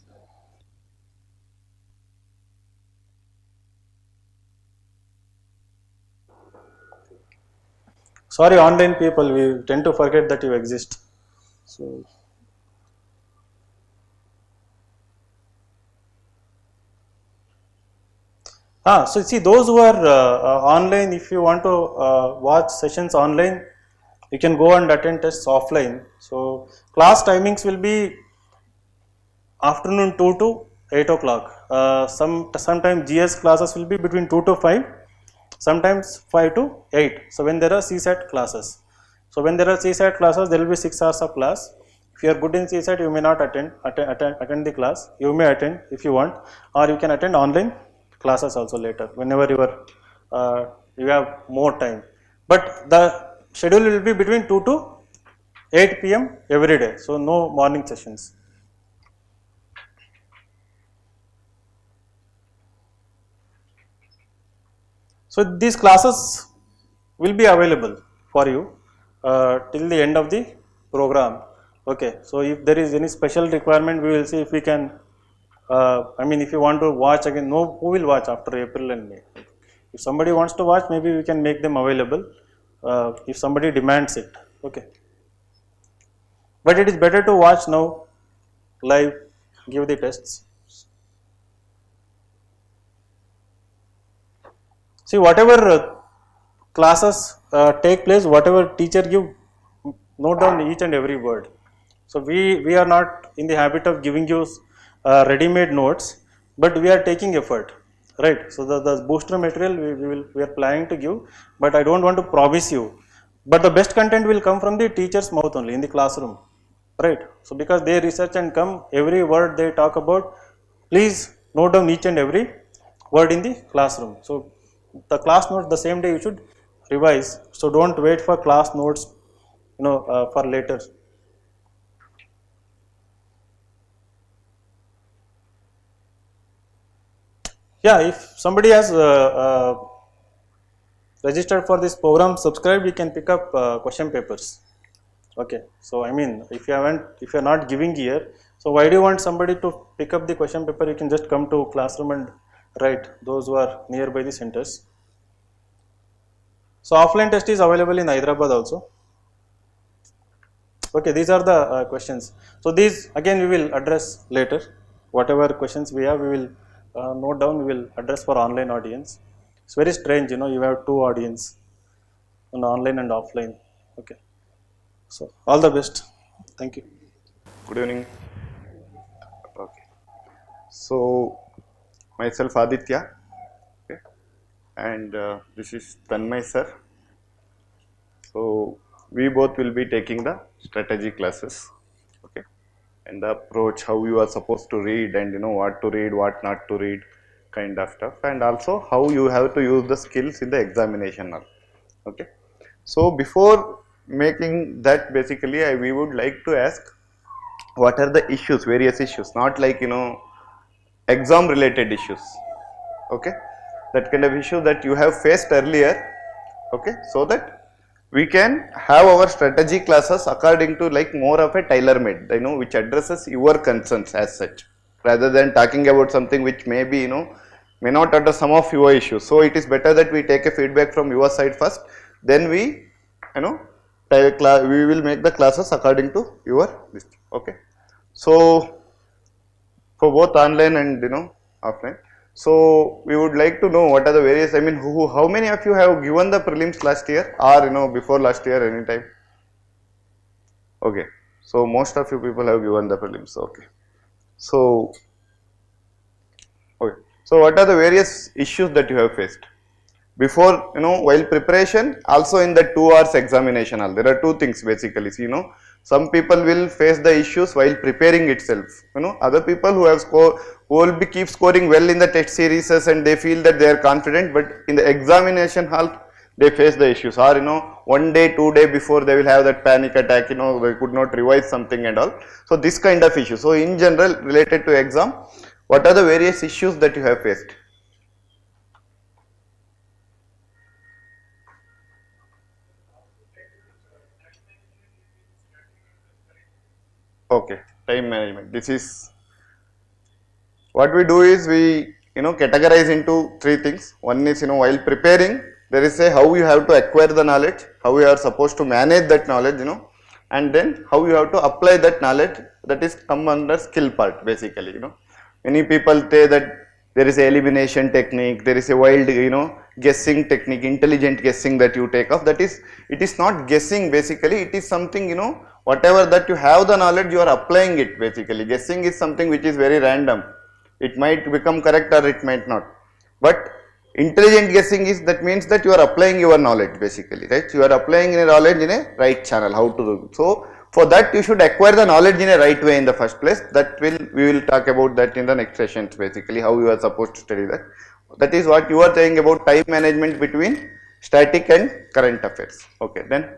Sorry, online people, we tend to forget that you exist. So. So see, those who are online, if you want to watch sessions online, you can go and attend tests offline. So class timings will be afternoon 2 to 8 o'clock. Sometimes GS classes will be between 2 to 5, sometimes 5 to 8. So when there are CSAT classes. So when there are CSAT classes, there will be 6 hours of class. If you are good in CSAT, you may not attend the class. You may attend if you want, or you can attend online classes also later whenever you have more time. But the schedule will be between 2 to 8 p.m. every day. So no morning sessions. So these classes will be available for you till the end of the program. Okay. So if there is any special requirement, we will see if we can. If you want to watch again, who will watch after April and May? If somebody wants to watch, maybe we can make them available if somebody demands it. Okay. But it is better to watch now, live, give the tests. See, whatever classes take place, whatever teacher give, note down each and every word. So we are not in the habit of giving you ready-made notes, but we are taking effort, right? So the booster material we are planning to give, but I don't want to promise you. But the best content will come from the teacher's mouth only in the classroom, right? So because they research and come, every word they talk about, please note down each and every word in the classroom. So the class notes the same day you should revise. So don't wait for class notes, for later. Yeah, if somebody has registered for this program, subscribed, you can pick up question papers. Okay, so if you are not giving here, so why do you want somebody to pick up the question paper? You can just come to classroom and write, those who are nearby the centers. So offline test is available in Hyderabad also. Okay, these are the questions. So these again we will address later. Whatever questions we have, we will note down, we will address for online audience. It's very strange, you have 2 audience, online and offline. Okay. So all the best. Thank you. Good evening. Okay. So myself Aditya, okay, and this is Tanmay sir. So we both will be taking the strategy classes, okay, and the approach, how you are supposed to read, and what to read, what not to read, kind of stuff, and also how you have to use the skills in the examination, okay. So before making that, basically we would like to ask what are the issues, various issues, not like exam related issues, okay, that kind of issue that you have faced earlier, okay, so that we can have our strategy classes according to like more of a tailor made, which addresses your concerns as such, rather than talking about something which may be may not address some of your issues. So it is better that we take a feedback from your side first, then we we will make the classes according to your list, okay. So for both online and offline. So we would like to know what are the various. I mean, how many of you have given the prelims last year, or before last year, anytime? Okay, so most of you people have given the prelims. Okay, so so what are the various issues that you have faced before, while preparation, also in the 2 hours examination hall? There are two things basically. So, some people will face the issues while preparing itself. Other people who have who will keep scoring well in the test series and they feel that they are confident, but in the examination hall they face the issues, or 1 day, 2 day before they will have that panic attack. They could not revise something and all. So this kind of issue. So in general, related to exam, what are the various issues that you have faced? Okay, time management. This is what we do is we categorize into 3 things. One is while preparing, there is a how you have to acquire the knowledge, how you are supposed to manage that knowledge, and then how you have to apply that knowledge. That is come under skill part basically. Many people say that there is a elimination technique, there is a wild guessing technique, intelligent guessing that you take off. That is, it is not guessing basically, it is something whatever that you have the knowledge, you are applying it basically. Guessing is something which is very random, it might become correct or it might not, but intelligent guessing is, that means that you are applying your knowledge basically, right? You are applying your knowledge in a right channel, how to do. So for that you should acquire the knowledge in a right way in the first place. That we will talk about that in the next sessions basically, how you are supposed to study that. That is what you are saying about time management between static and current affairs. Okay, then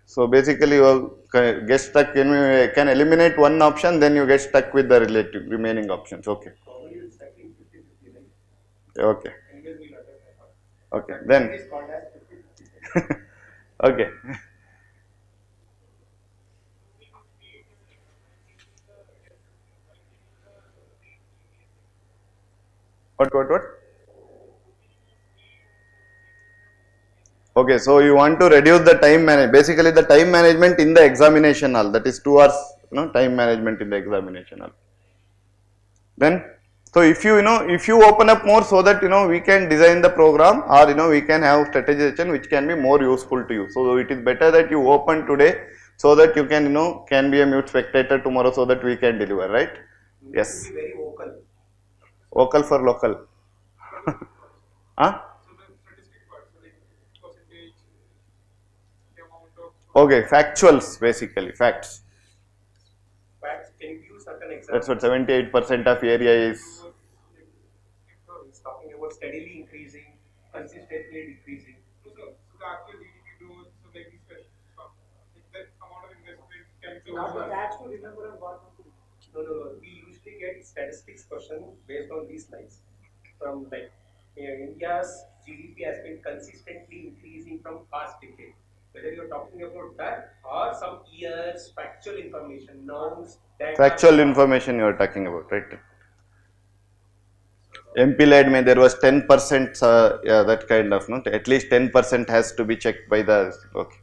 so basically you get stuck in, can eliminate one option, then you get stuck with the relative remaining options. Okay. Okay. Okay. Then. Okay. What? Okay, so you want to reduce the time management, basically the time management in the examination hall, that is 2 hours, time management in the examination hall. Then, so if if you open up more, so that we can design the program, or we can have strategization which can be more useful to you. So it is better that you open today, so that you can can be a mute spectator tomorrow, so that we can deliver, right? Yes. Be very vocal. Vocal for local. Huh? So the statistic part, so like percentage, the amount of Okay, factuals basically, facts. facts. Can you give certain examples? That's what 78% of area is. He's talking about steadily increasing, consistently decreasing. So the actual GDP growth, so like this that amount of investment can be Not the facts to remember and what to do. No. We usually get statistics question based on these slides. From like India's GDP has been consistently increasing from past decade. Whether you're talking about that or some years, factual information, nouns, data. Factual information you are talking about, right? MP led me, there was 10%, yeah, that kind of, at least 10% has to be checked by the, okay.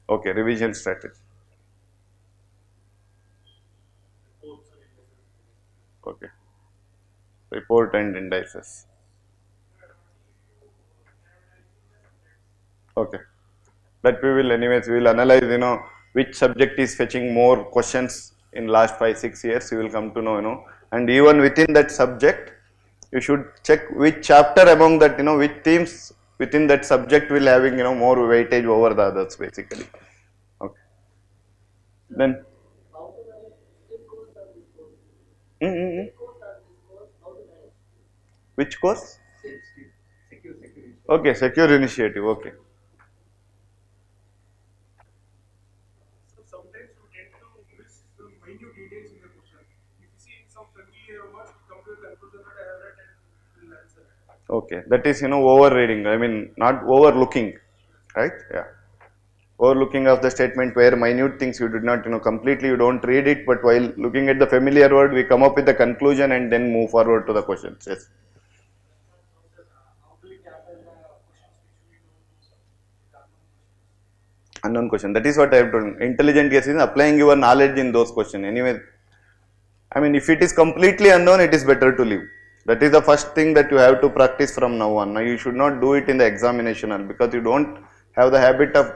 Okay, revision strategy. Okay. Report and indices. Okay. But we will anyways, we will analyze, which subject is fetching more questions in last 5-6 years. You will come to know, and even within that subject, you should check which chapter among that, which themes within that subject will having, more weightage over the others basically. Okay. Then. Which course? Secure. Okay, secure initiative. Okay. So sometimes you tend to miss the minute details in the question. If you see some familiar words, come to a conclusion that I have read and will answer. Okay, that is over reading. I mean, not overlooking, right? Yeah. Overlooking of the statement where minute things you did not completely you don't read it, but while looking at the familiar word we come up with the conclusion and then move forward to the questions. Yes. Unknown question. That is what I have done. Intelligent guess is applying your knowledge in those questions. Anyway, I mean, if it is completely unknown, it is better to leave. That is the first thing that you have to practice from now on. Now, you should not do it in the examination hall because you don't have the habit of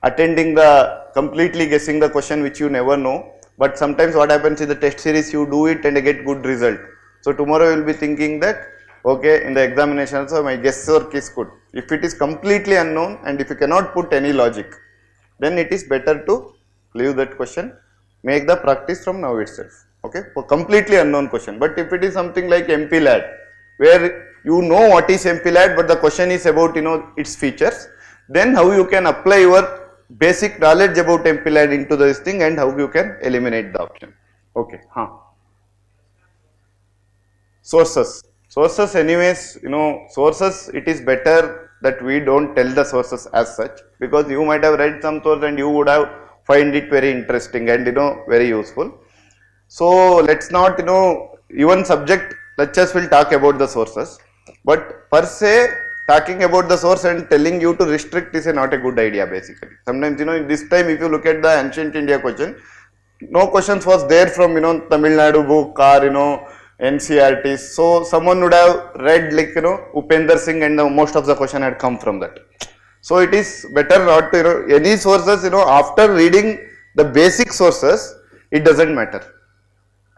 attending the completely guessing the question which you never know. But sometimes what happens in the test series, you do it and get good result. So tomorrow you will be thinking that okay, in the examination also my guesswork is good. If it is completely unknown and if you cannot put any logic, then it is better to leave that question. Make the practice from now itself. Okay, for completely unknown question. But if it is something like MPLAD, where you know what is MPLAD, but the question is about its features, then how you can apply your basic knowledge about MPLAD into this thing and how you can eliminate the option. Okay, Sources. Sources, anyways, sources, it is better that we don't tell the sources as such, because you might have read some source and you would have find it very interesting and very useful. So let's not even subject lectures will talk about the sources, but per se talking about the source and telling you to restrict is not a good idea basically. Sometimes this time if you look at the ancient India question, no questions was there from Tamil Nadu book or NCRT. So someone would have read like Upender Singh and most of the question had come from that. So it is better not to any sources after reading the basic sources, it doesn't matter.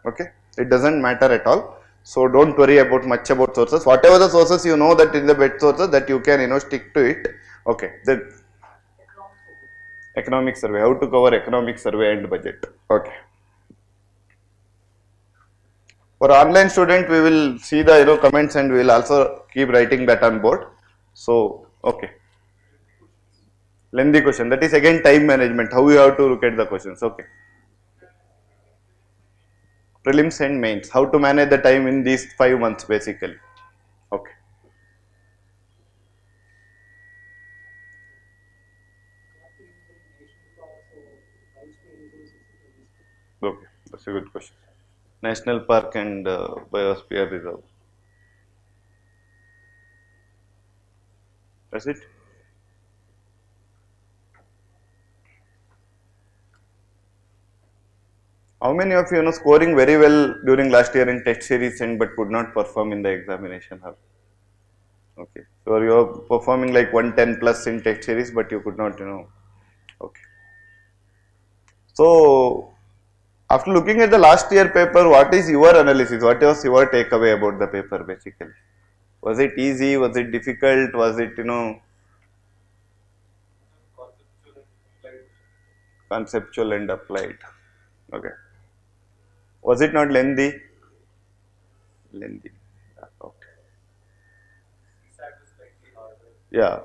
Okay, it doesn't matter at all. So don't worry about much about sources. Whatever the sources that is the best sources that you can stick to it. Okay, then economic survey. How to cover economic survey and budget. Okay. For online student, we will see the comments and we will also keep writing that on board. So okay. Lengthy question. That is again time management. How you have to look at the questions. Okay. Prelims and mains. How to manage the time in these 5 months basically. Okay. Okay. That's a good question. National Park and Biosphere Reserve. That's it. How many of you scoring very well during last year in test series and but could not perform in the examination hall? Okay, so you are performing like 110 plus in test series, but you could not, Okay. So after looking at the last year paper, what is your analysis? What was your takeaway about the paper basically? Was it easy? Was it difficult? Was it conceptual and applied? Okay. Was it not lengthy? Lengthy. Okay. Yeah.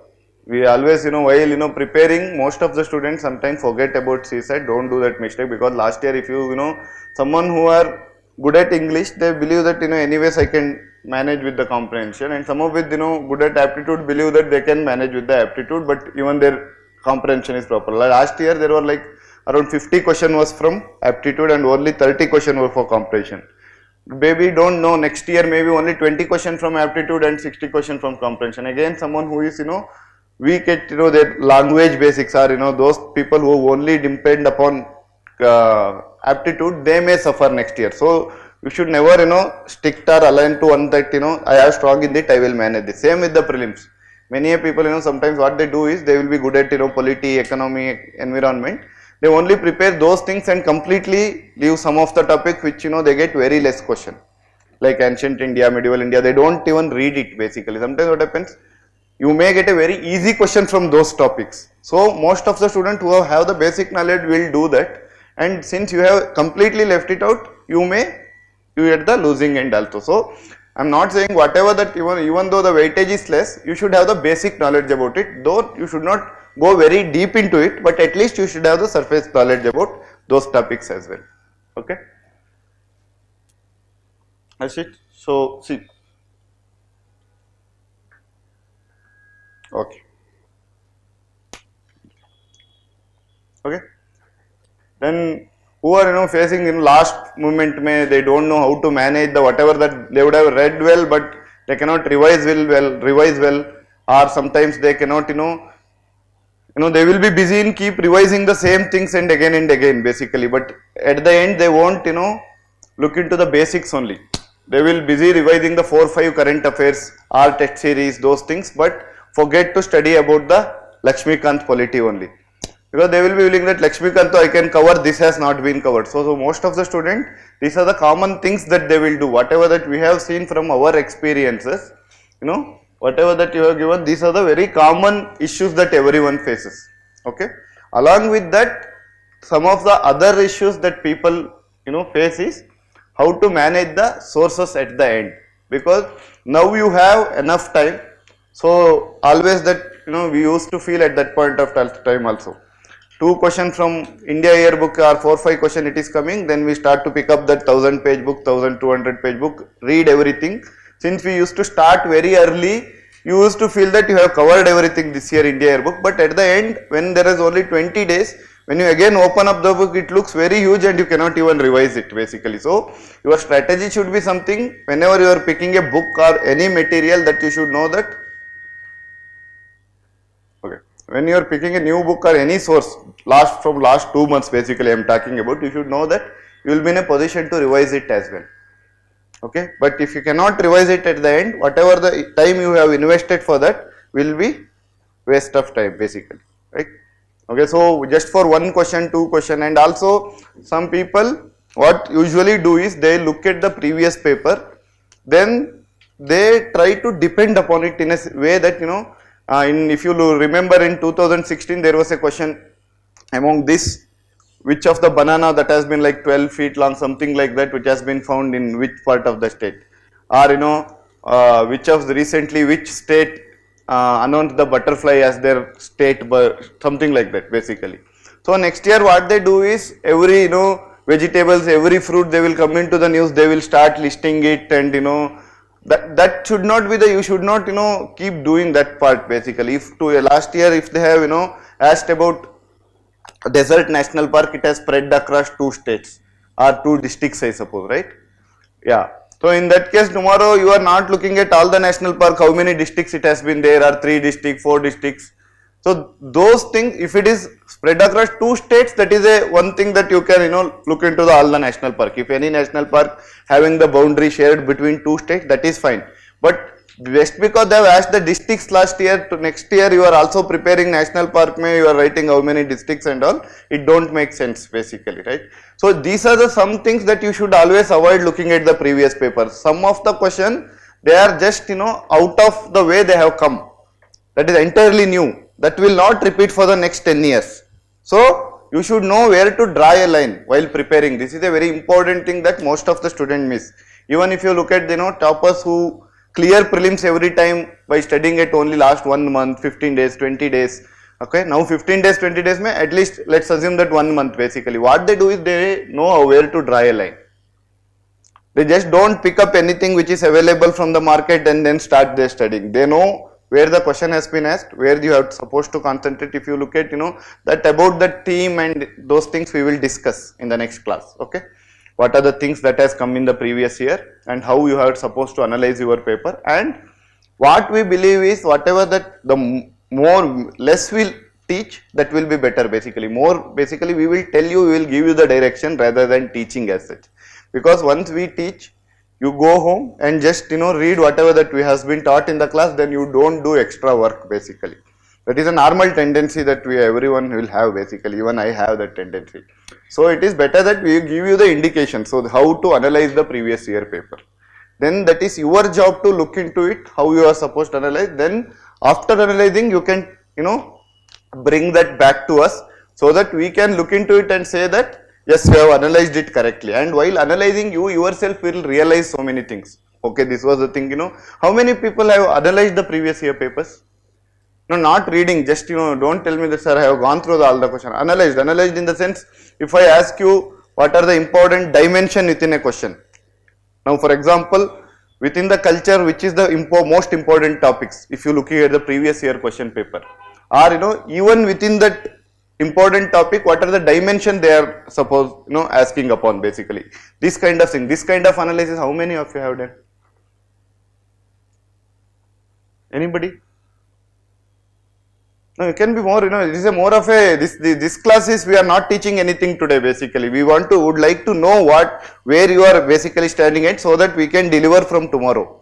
We always, while, preparing, most of the students sometimes forget about CSAT. Don't do that mistake, because last year if you, someone who are good at English, they believe that, anyways I can manage with the comprehension, and some of it, good at aptitude believe that they can manage with the aptitude, but even their comprehension is proper. Last year there were like around 50 question was from aptitude and only 30 question were for comprehension. Maybe don't know, next year maybe only 20 question from aptitude and 60 question from comprehension. Again, someone who is weak at their language basics, or those people who only depend upon aptitude, they may suffer next year. So you should never stick or align to one that I have strong in it, I will manage this. Same with the prelims. Many people sometimes what they do is they will be good at polity, economy, environment. They only prepare those things and completely leave some of the topic which they get very less question. Like ancient India, medieval India, they don't even read it basically. Sometimes what happens, you may get a very easy question from those topics. So most of the students who have the basic knowledge will do that, and since you have completely left it out, you get the losing end also. So I'm not saying whatever that even though the weightage is less, you should have the basic knowledge about it, though you should not go very deep into it, but at least you should have the surface knowledge about those topics as well. Okay. That's it. So see. Okay. Okay. Then who are facing in last moment they don't know how to manage the whatever that they would have read well, but they cannot revise well, or sometimes they cannot they will be busy in keep revising the same things and again basically, but at the end they won't look into the basics only. They will busy revising the 4-5 current affairs or test series, those things, but forget to study about the Lakshmikant polity only. Because they will be feeling that Lakshmikant I can cover, this has not been covered. So most of the student, these are the common things that they will do. Whatever that we have seen from our experiences, whatever that you have given, these are the very common issues that everyone faces. Okay. Along with that, some of the other issues that people face is how to manage the sources at the end. Because now you have enough time. So always that we used to feel at that point of time also. 2 questions from India yearbook or 4-5 question it is coming, then we start to pick up that 1000-page book, 1200-page book, read everything. Since we used to start very early, you used to feel that you have covered everything this year India yearbook, but at the end when there is only 20 days, when you again open up the book, it looks very huge and you cannot even revise it basically. So your strategy should be something whenever you are picking a book or any material that you should know that. Okay. When you are picking a new book or any source from last 2 months basically I am talking about, you should know that you will be in a position to revise it as well. Okay, but if you cannot revise it at the end, whatever the time you have invested for that will be waste of time basically, right? Okay, so just for 1 question, 2 question, and also some people what usually do is they look at the previous paper, then they try to depend upon it in a way that if you remember in 2016 there was a question among this, which of the banana that has been like 12 feet long, something like that, which has been found in which part of the state, or which of the recently which state announced the butterfly as their state bird, something like that basically. So next year what they do is every vegetables, every fruit they will come into the news, they will start listing it, and that should not be you should not keep doing that part basically. If last year if they have asked about Desert National Park, it has spread across 2 states or 2 districts I suppose, right? Yeah. So in that case tomorrow you are not looking at all the national park, how many districts it has been there, or 3 districts, 4 districts. So those things, if it is spread across 2 states, that is one thing that you can look into all the national park. If any national park having the boundary shared between 2 states, that is fine. But just because they have asked the districts last year, to next year you are also preparing national park, you are writing how many districts and all, it don't make sense basically, right? So these are the some things that you should always avoid looking at the previous paper. Some of the question, they are just out of the way they have come, that is entirely new, that will not repeat for the next 10 years. So you should know where to draw a line while preparing. This is a very important thing that most of the students miss. Even if you look at toppers who clear prelims every time by studying it only last 1 month, 15 days, 20 days. Okay, now 15 days, 20 days at least let's assume that 1 month basically. What they do is they know where to draw a line. They just don't pick up anything which is available from the market and then start their studying. They know where the question has been asked, where you are supposed to concentrate. If you look at that about the theme and those things we will discuss in the next class. Okay. What are the things that has come in the previous year and how you are supposed to analyze your paper, and what we believe is whatever that the less we'll teach, that will be better basically. More basically we will tell you, we will give you the direction rather than teaching as such. Because once we teach, you go home and just read whatever that we has been taught in the class, then you don't do extra work basically. That is a normal tendency that everyone will have basically, even I have that tendency. So it is better that we give you the indication, so how to analyze the previous year paper. Then that is your job to look into it, how you are supposed to analyze. Then after analyzing you can bring that back to us, so that we can look into it and say that yes, you have analyzed it correctly. And while analyzing, you yourself will realize so many things. okay, this was the thing, how many people have analyzed the previous year papers? No, not reading, just, don't tell me that, sir, I have gone through all the question. Analyzed in the sense, if I ask you, what are the important dimension within a question? Now, for example, within the culture, which is the most important topics, if you looking at the previous year question paper, or, even within that important topic, what are the dimension they are asking upon, basically. This kind of thing, this kind of analysis, how many of you have done? Anybody? No, it can be more, it is a more of a, this class is, we are not teaching anything today, basically. We would like to know where you are basically standing at, so that we can deliver from tomorrow.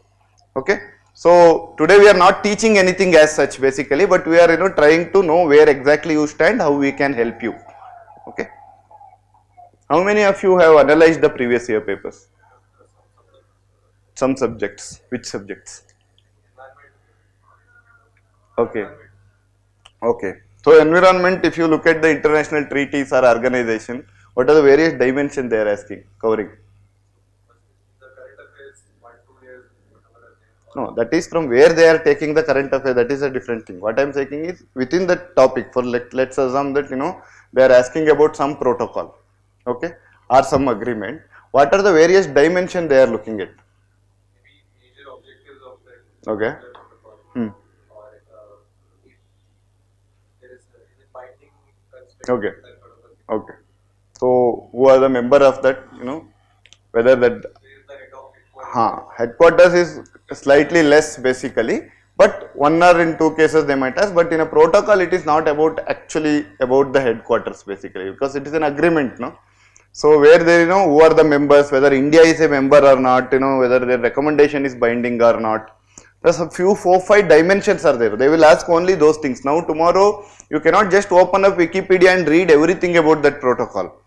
Okay. So, today we are not teaching anything as such, basically, but we are, trying to know where exactly you stand, how we can help you. Okay. How many of you have analyzed the previous year papers? Some subjects. Which subjects? Okay. Okay. So, environment, if you look at the international treaties or organization, what are the various dimensions they are asking, covering? The current affairs, 1-2 years, whatever. No, that is from where they are taking the current affair, that is a different thing. What I am saying is, within the topic, for let's assume that, they are asking about some protocol, okay, or some agreement. What are the various dimensions they are looking at? Maybe major objectives of that Okay. protocol. Hmm. Or if there is a binding constraint. Okay. That sort of a thing. Okay. So, who are the member of that, whether that, Where is the head of it? headquarters is slightly less basically, but one or in two cases they might ask, but in a protocol it is not actually about the headquarters basically, because it is an agreement, no? So, where they, who are the members, whether India is a member or not, whether their recommendation is binding or not. There's a few 4-5 dimensions are there. They will ask only those things. Now, tomorrow, you cannot just open up Wikipedia and read everything about that protocol.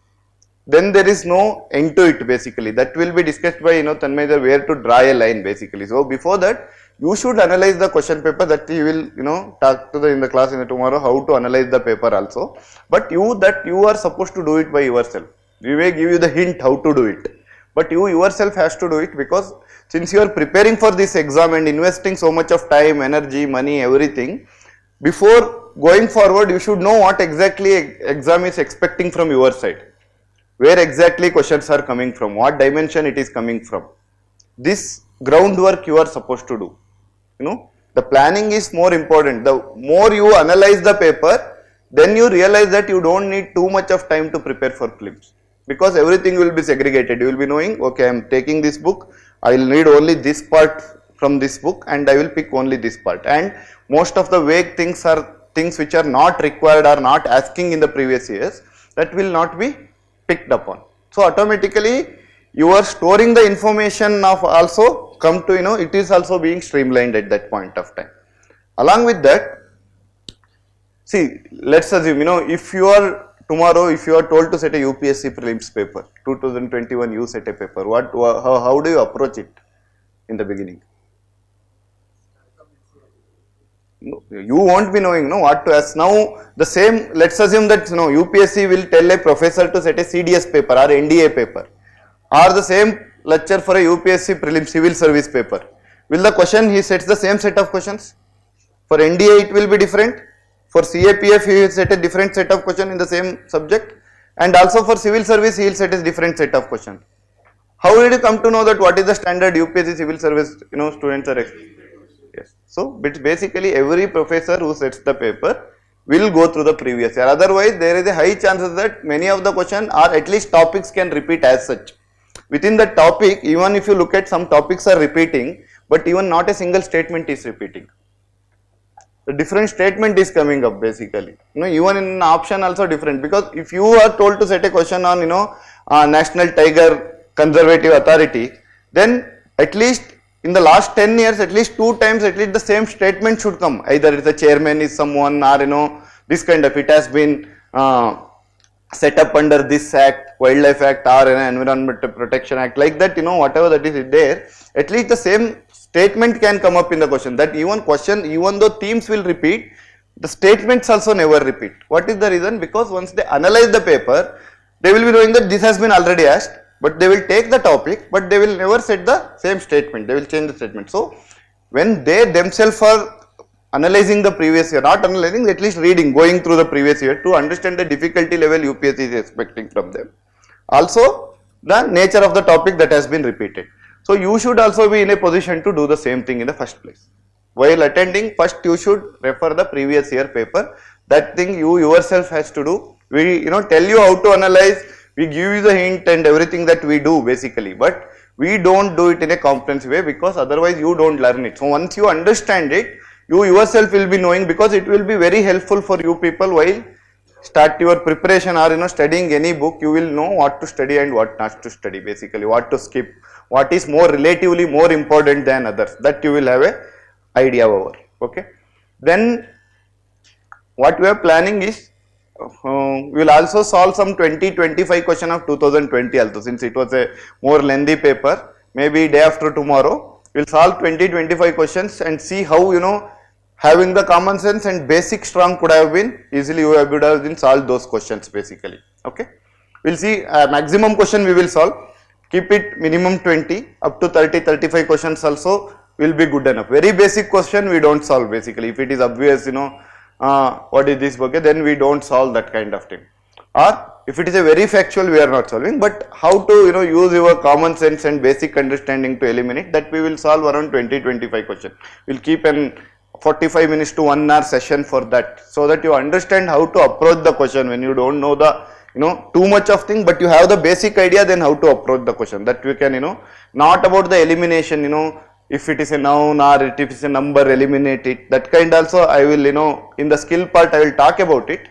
Then there is no end to it basically. That will be discussed by, Tanmay, where to draw a line basically. So, before that, you should analyze the question paper, that you will, talk to in the class tomorrow how to analyze the paper also. But you are supposed to do it by yourself. We may give you the hint how to do it. But you yourself has to do it, because since you are preparing for this exam and investing so much of time, energy, money, everything, before going forward, you should know what exactly exam is expecting from your side. Where exactly questions are coming from, what dimension it is coming from. This groundwork you are supposed to do. The planning is more important. The more you analyze the paper, then you realize that you don't need too much of time to prepare for prelims. Because everything will be segregated. You will be knowing, okay, I am taking this book, I will need only this part from this book and I will pick only this part. And most of the vague things are things which are not required or not asking in the previous years, that will not be picked upon. So, automatically you are storing the information of also come to, it is also being streamlined at that point of time. Along with that, see, let's assume, if you are tomorrow, if you are told to set a UPSC prelims paper, 2021 you set a paper, how do you approach it in the beginning? No, you won't be knowing what to ask. Now, the same, let's assume that UPSC will tell a professor to set a CDS paper or NDA paper, or the same lecture for a UPSC prelim civil service paper. Will the question, he sets the same set of questions? For NDA it will be different. For CAPF he will set a different set of question in the same subject, and also for civil service he will set a different set of question. How did you come to know that what is the standard UPSC civil service students are expecting? Yes. So, basically every professor who sets the paper will go through the previous year. Otherwise, there is a high chances that many of the question or at least topics can repeat as such. Within the topic, even if you look at some topics are repeating, but even not a single statement is repeating. The different statement is coming up basically. Even in an option also different, because if you are told to set a question on National Tiger Conservative Authority, then at least in the last 10 years, at least 2 times, at least the same statement should come. Either the chairman is someone, or this kind of, it has been set up under this act, Wildlife Act, or Environmental Protection Act, like that, whatever that is there, at least the same statement can come up in the question. That even though themes will repeat, the statements also never repeat. What is the reason? Because once they analyze the paper, they will be knowing that this has been already asked, but they will take the topic, but they will never set the same statement, they will change the statement. So when they themselves are analyzing the previous year, not analyzing, at least reading, going through the previous year to understand the difficulty level UPSC is expecting from them. Also the nature of the topic that has been repeated. So you should also be in a position to do the same thing in the first place. While attending, first you should refer the previous year paper. That thing you yourself has to do. We tell you how to analyze, we give you the hint and everything that we do basically, but we don't do it in a comprehensive way because otherwise you don't learn it. So once you understand it, you yourself will be knowing, because it will be very helpful for you people while start your preparation or studying any book. You will know what to study and what not to study, basically what to skip, what is more relatively more important than others, that you will have a idea over. Okay, then what we are planning is we will also solve some 20-25 question of 2020 also, since it was a more lengthy paper. Maybe day after tomorrow we will solve 20-25 questions and see how having the common sense and basic strong could have been easily, you would have been solved those questions basically. Okay, we will see maximum question we will solve, keep it minimum 20, up to 30-35 questions also will be good enough. Very basic question we don't solve basically. If it is obvious what is this, okay, then we don't solve that kind of thing. Or if it is a very factual, we are not solving, but how to use your common sense and basic understanding to eliminate, that we will solve around 20-25 questions. We will keep an 45 minutes to 1 hour session for that, so that you understand how to approach the question when you don't know the too much of thing, but you have the basic idea, then how to approach the question, that we can not about the elimination, if it is a noun or if it is a number, eliminate it, that kind also I will in the skill part I will talk about it,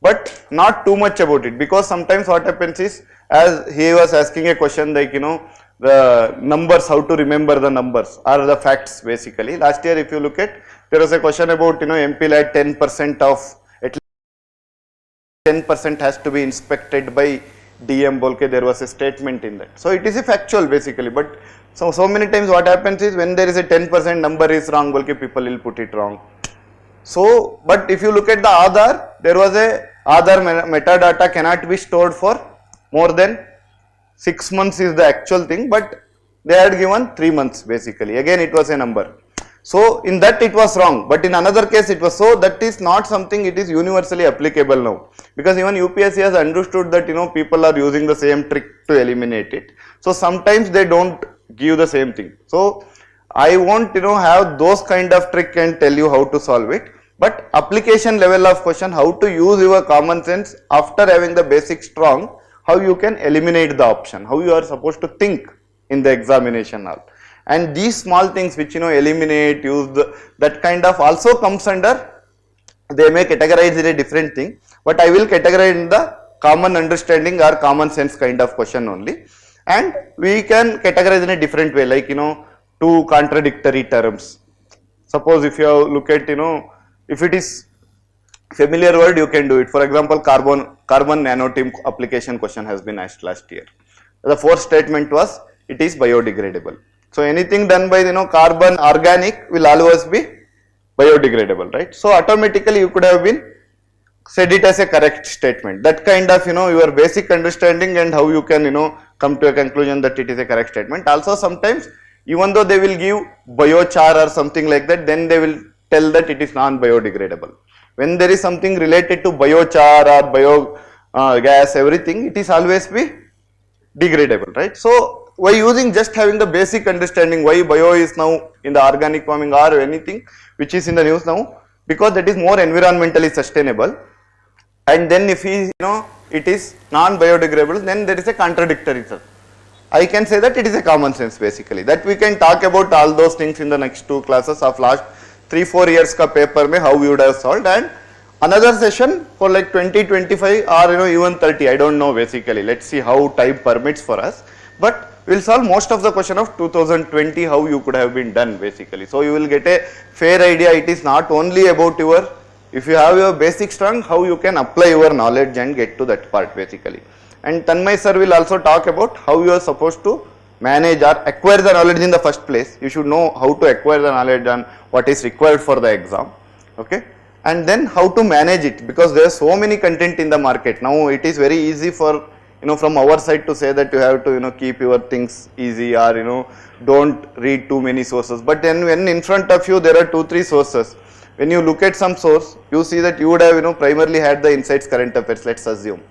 but not too much about it, because sometimes what happens is, as he was asking a question like the numbers, how to remember the numbers or the facts basically. Last year if you look at, there was a question about MPLAT 10% of, at least 10% has to be inspected by DM bolke, there was a statement in that. So it is a factual basically, but so many times what happens is, when there is a 10% number is wrong bolke, people will put it wrong. So but if you look at the Aadhaar, there was a Aadhaar metadata cannot be stored for more than 6 months is the actual thing, but they had given 3 months basically, again it was a number. So in that it was wrong, but in another case it was, so that is not something it is universally applicable now, because even UPSC has understood that people are using the same trick to eliminate it. So sometimes they don't give the same thing. So I won't have those kind of trick and tell you how to solve it, but application level of question, how to use your common sense after having the basic strong, how you can eliminate the option, how you are supposed to think in the examination hall. And these small things which eliminate, use that kind of also comes under, they may categorize it a different thing, but I will categorize in the common understanding or common sense kind of question only. And we can categorize in a different way, like two contradictory terms. Suppose if you look at if it is familiar word, you can do it. For example, carbon nanotube application question has been asked last year. The fourth statement was, it is biodegradable. So anything done by carbon organic will always be biodegradable, right? So automatically you could have been said it as a correct statement. That kind of your basic understanding and how you can come to a conclusion that it is a correct statement. Also sometimes, even though they will give biochar or something like that, then they will tell that it is non-biodegradable. When there is something related to biochar or biogas, everything, it is always be degradable, right? So by using just having the basic understanding why bio is now in the organic farming or anything which is in the news now, because that is more environmentally sustainable, and then if it is non-biodegradable, then there is a contradictory term. I can say that it is a common sense basically, that we can talk about all those things in the next 2 classes of last 3-4 years ka paper mein, how we would have solved, and another session for like 20-25 or even 30, I don't know basically, let's see how time permits for us, but we will solve most of the question of 2020, how you could have been done basically. So you will get a fair idea, it is not only about your, if you have your basic strong, how you can apply your knowledge and get to that part basically. And Tanmay sir will also talk about how you are supposed to manage or acquire the knowledge in the first place. You should know how to acquire the knowledge and what is required for the exam, okay, and then how to manage it, because there are so many content in the market now. It is very easy for from our side to say that you have to keep your things easy, or don't read too many sources. But then when in front of you there are 2-3 sources, when you look at some source, you see that you would have primarily had the insights current affairs, let's assume.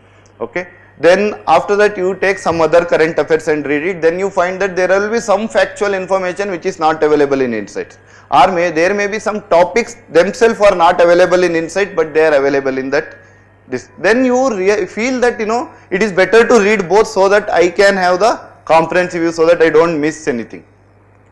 Okay, then after that you take some other current affairs and read it, then you find that there will be some factual information which is not available in insights, or there may be some topics themselves are not available in insight but they are available in that this. Then you feel that it is better to read both so that I can have the comprehensive view, so that I don't miss anything.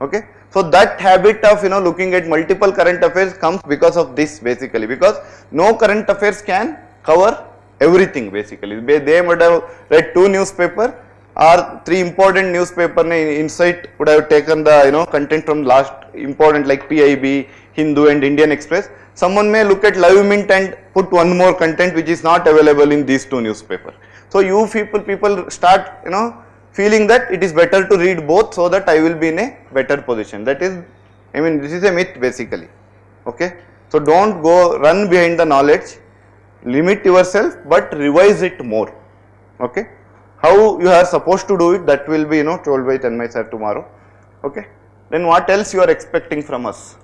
Okay, so that habit of looking at multiple current affairs comes because of this, basically, because no current affairs can cover everything. Basically they would have read 2 newspaper or 3 important newspaper, insight would have taken the content from last important like PIB, Hindu and Indian Express. Someone may look at Live Mint and put one more content which is not available in these 2 newspaper. So you people start feeling that it is better to read both so that I will be in a better position. That is, this is a myth, basically. Okay, so don't go run behind the knowledge, limit yourself but revise it more. Okay, how you are supposed to do it, that will be told by Tanmay sir tomorrow. Okay, then what else you are expecting from us?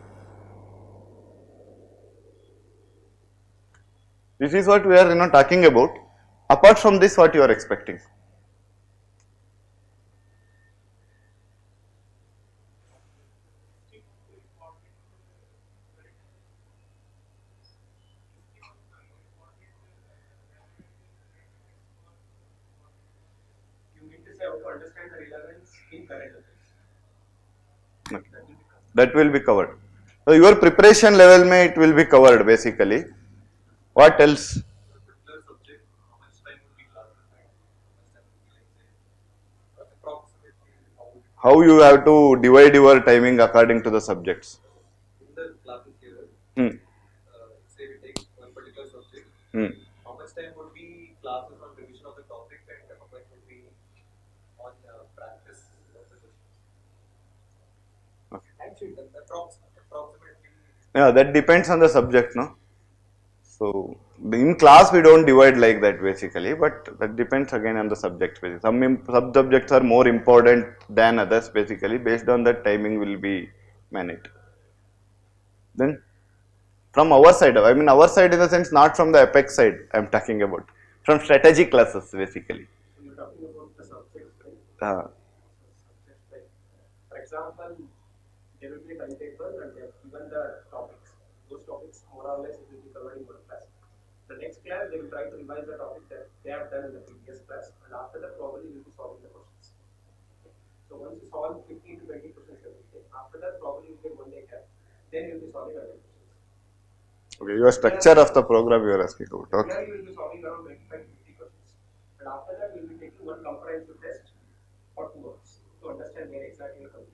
This is what we are talking about. Apart from this, what you are expecting? You need to say how to understand the relevance in current affairs. Okay. That will be covered. So your preparation level may it will be covered, basically. What else? Particular subject, how much time would be classified? How much time would be, like, say, approximately how would How you have to divide your timing according to the subjects. in the classes here, Hmm. say we take one particular subject, Hmm. how much time would be classes on revision of the topic and how much would be on practice of the questions? Okay. Actually, approximately. Yeah, that depends on the subject, no? So in class we don't divide like that, basically, but that depends again on the subject. Some sub-subjects are more important than others, basically. Based on that, timing will be managed. Then from our side, our side in the sense not from the Apex side, I am talking about, from strategy classes, basically. So you're talking about the subjects, right? Subjects like, for example, there will be a timetable and they have given the topics. Those topics more or less it will be covered in one class. The next class they will try to revise the topic that they have done in the previous class, and after that probably you will be solving the questions. So once you solve 15 to 20 questions every day, after that probably you get 1 day gap. Then you will be solving other questions. Okay, your structure of the program you are asking about. Okay. Here you will be solving around 25 to 50 questions. And after that you will be taking one comprehensive test for 2 hours to understand where exactly you're coming.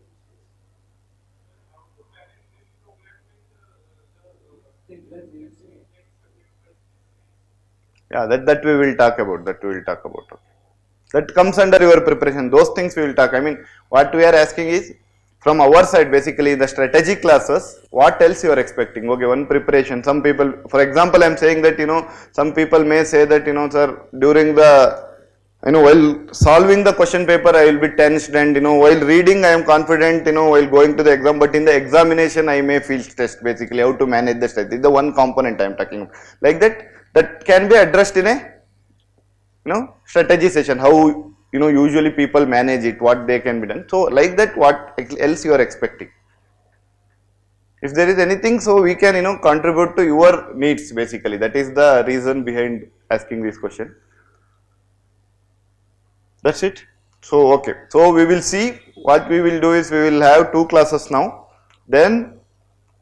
Yeah, that we will talk about. That we will talk about. Okay. That comes under your preparation. Those things we will talk. What we are asking is from our side, basically the strategy classes. What else you are expecting? Okay, one preparation. Some people, for example, I am saying that some people may say that sir, during the while solving the question paper I will be tensed, and while reading I am confident, while going to the exam, but in the examination I may feel stressed, basically how to manage the stress. This is the one component I am talking about. Like that can be addressed in a strategy session, how usually people manage it, what they can be done. So like that, what else you are expecting? If there is anything, so we can contribute to your needs, basically. That is the reason behind asking this question. That's it. So okay, so we will see. What we will do is we will have 2 classes now. Then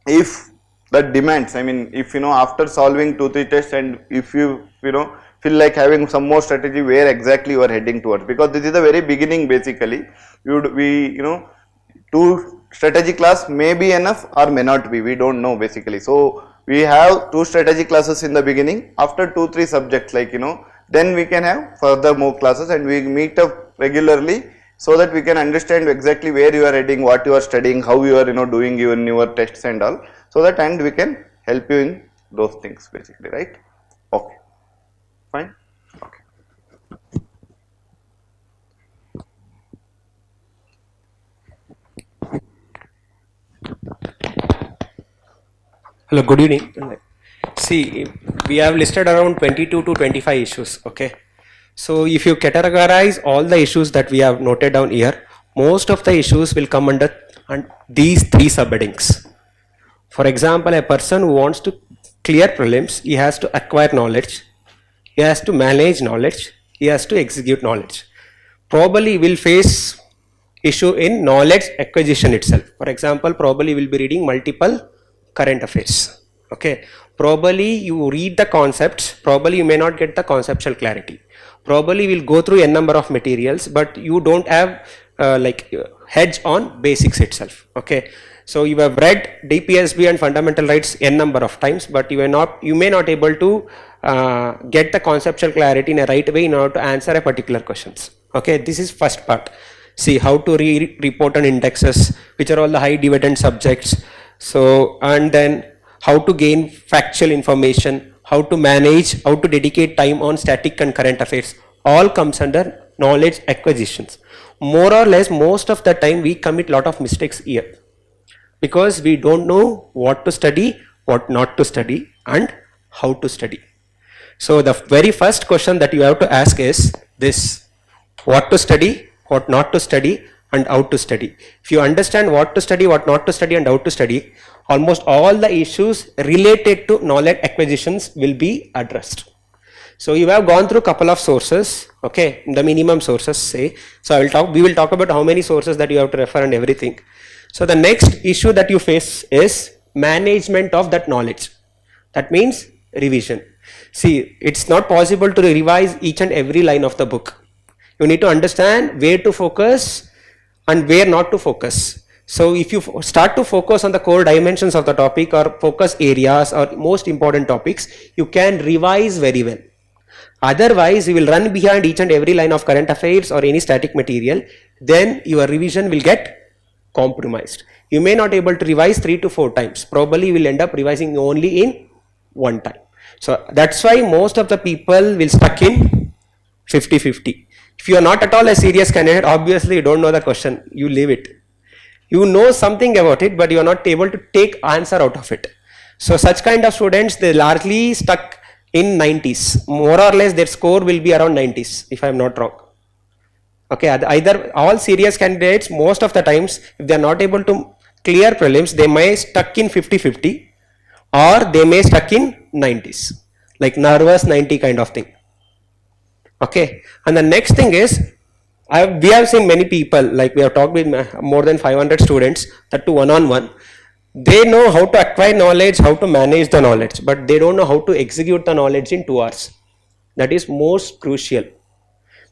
if that demands, if after solving 2-3 tests, and if you feel like having some more strategy, where exactly you are heading towards, because this is the very beginning, basically. 2 strategy class may be enough or may not be, we don't know, basically. So we have 2 strategy classes in the beginning. After 2-3 subjects, like then we can have further more classes, and we meet up regularly so that we can understand exactly where you are heading, what you are studying, how you are doing even your tests and all, so that and we can help you in those things, basically, right? Okay, fine. Okay. Hello, good evening. See, we have listed around 22 to 25 issues. Okay. So if you categorize all the issues that we have noted down here, most of the issues will come under these three subheadings. For example, a person who wants to clear prelims, he has to acquire knowledge, he has to manage knowledge, he has to execute knowledge. Probably he will face issue in knowledge acquisition itself. For example, probably will be reading multiple current affairs. Okay, probably you read the concepts, probably you may not get the conceptual clarity. Probably will go through n number of materials, but you don't have hedge on basics itself. Okay, so you have read DPSB and fundamental rights n number of times, but you may not able to get the conceptual clarity in a right way in order to answer a particular questions. Okay, this is first part. See how to report on indexes, which are all the high dividend subjects. So, and then how to gain factual information, how to manage, how to dedicate time on static and current affairs, all comes under knowledge acquisitions. More or less, most of the time we commit lot of mistakes here because we don't know what to study, what not to study, and how to study. So the very first question that you have to ask is this: what to study, what not to study, and how to study. If you understand what to study, what not to study, and how to study, almost all the issues related to knowledge acquisitions will be addressed. So you have gone through a couple of sources, okay, the minimum sources say. So we will talk about how many sources that you have to refer and everything. So the next issue that you face is management of that knowledge. That means revision. See, it's not possible to revise each and every line of the book. You need to understand where to focus and where not to focus. So if you start to focus on the core dimensions of the topic or focus areas or most important topics, you can revise very well. Otherwise, you will run behind each and every line of current affairs or any static material, then your revision will get compromised. You may not able to revise 3 to 4 times. Probably you will end up revising only in one time. So that's why most of the people will stuck in 50-50. If you are not at all a serious candidate, obviously you don't know the question, you leave it. You know something about it, but you are not able to take answer out of it. So such kind of students, they largely stuck in 90s. More or less their score will be around 90s, if I am not wrong. Okay, either all serious candidates, most of the times, if they are not able to clear prelims, they may stuck in 50-50 or they may stuck in 90s, like nervous 90 kind of thing. Okay, and the next thing is, we have seen many people, like we have talked with more than 500 students, that to one-on-one, they know how to acquire knowledge, how to manage the knowledge, but they don't know how to execute the knowledge in 2 hours. That is most crucial.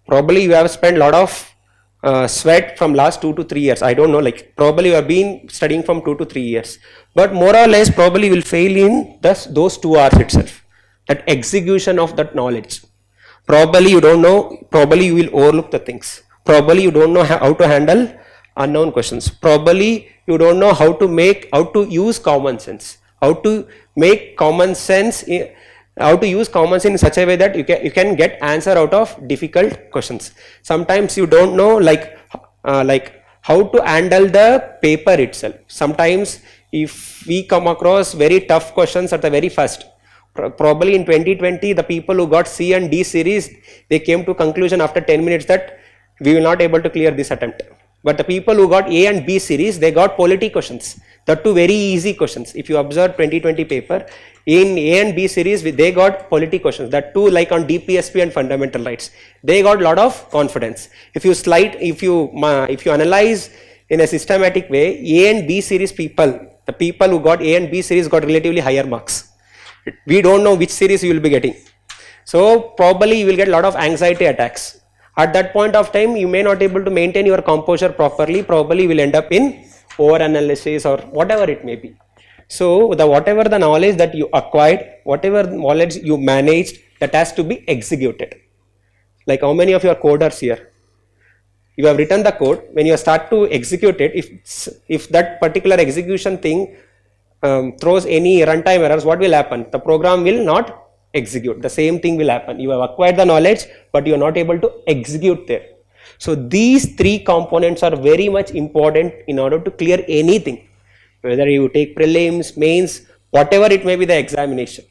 Probably you have spent a lot of sweat from last 2 to 3 years. I don't know, like probably you have been studying from 2 to 3 years, but more or less probably will fail in those 2 hours itself, that execution of that knowledge. Probably you don't know, probably you will overlook the things. Probably you don't know how to handle unknown questions. Probably you don't know how to use common sense, how to make common sense, how to use common sense in such a way that you can get answer out of difficult questions. Sometimes you don't know like how to handle the paper itself. Sometimes if we come across very tough questions at the very first, probably in 2020 the people who got C and D series, they came to conclusion after 10 minutes that we will not able to clear this attempt. But the people who got A and B series, they got polity questions, that too very easy questions. If you observe 2020 paper, in A and B series they got polity questions, that too like on DPSP and fundamental rights, they got lot of confidence. If you analyze in a systematic way, A and B series people, the people who got A and B series got relatively higher marks. We don't know which series you will be getting. So probably you will get a lot of anxiety attacks. At that point of time, you may not able to maintain your composure properly, probably will end up in over analysis or whatever it may be. So whatever the knowledge that you acquired, whatever knowledge you managed, that has to be executed. Like how many of you are coders here? You have written the code, when you start to execute it, if that particular execution thing throws any runtime errors, what will happen? The program will not execute. The same thing will happen. You have acquired the knowledge, but you are not able to execute there. So these 3 components are very much important in order to clear anything. Whether you take prelims, mains, whatever it may be the examination.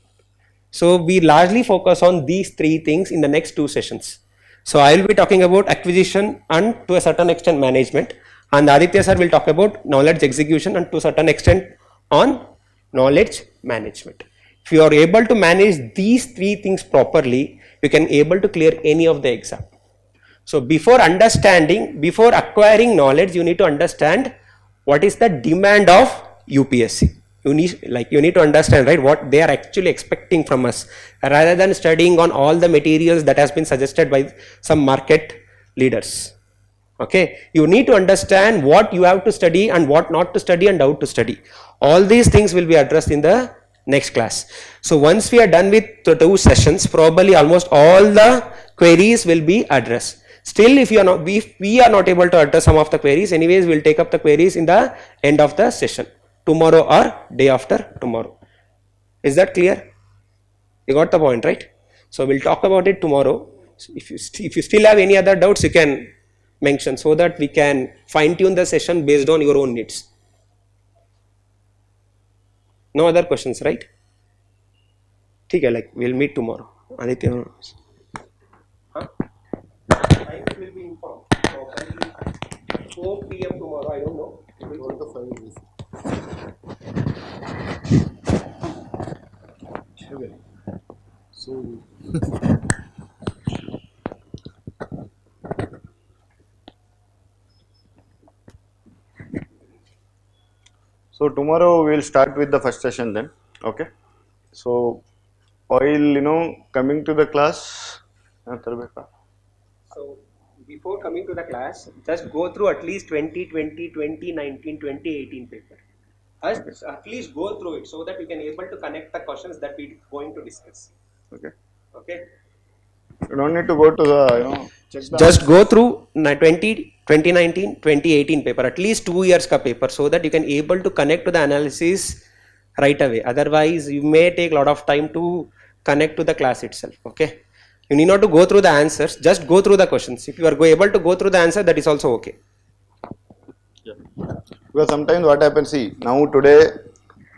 So we largely focus on these three things in the next two sessions. So I will be talking about acquisition and to a certain extent management, and Aditya sir will talk about knowledge execution and to a certain extent on knowledge management. If you are able to manage these three things properly, you can able to clear any of the exam. So before acquiring knowledge, you need to understand what is the demand of UPSC. You need to understand, right, what they are actually expecting from us, rather than studying on all the materials that has been suggested by some market leaders. Okay, you need to understand what you have to study and what not to study and how to study. All these things will be addressed in the next class. So once we are done with the two sessions, probably almost all the queries will be addressed. Still, if we are not able to address some of the queries, anyways, we'll take up the queries in the end of the session, tomorrow or day after tomorrow. Is that clear? You got the point, right? So we'll talk about it tomorrow. So if you still have any other doubts, you can mention so that we can fine tune the session based on your own needs. No other questions, right? Okay, like we'll meet tomorrow. Aditya. Huh? Time will be informed. So 4 p.m. tomorrow, I don't know. We'll go to 5 days. So So tomorrow we will start with the first session then. Okay. So while coming to the class, So before coming to the class, just go through at least 2020, 2019, 2018 paper. At least go through it so that we can able to connect the questions that we are going to discuss. okay, Okay. you don't need to go to the check the Just go through 2019, 2018 paper, at least 2 years ka paper, so that you can able to connect to the analysis right away. Otherwise, you may take a lot of time to connect to the class itself. Okay. You need not to go through the answers, just go through the questions. If you are able to go through the answer, that is also okay. Because sometimes what happens, see, now today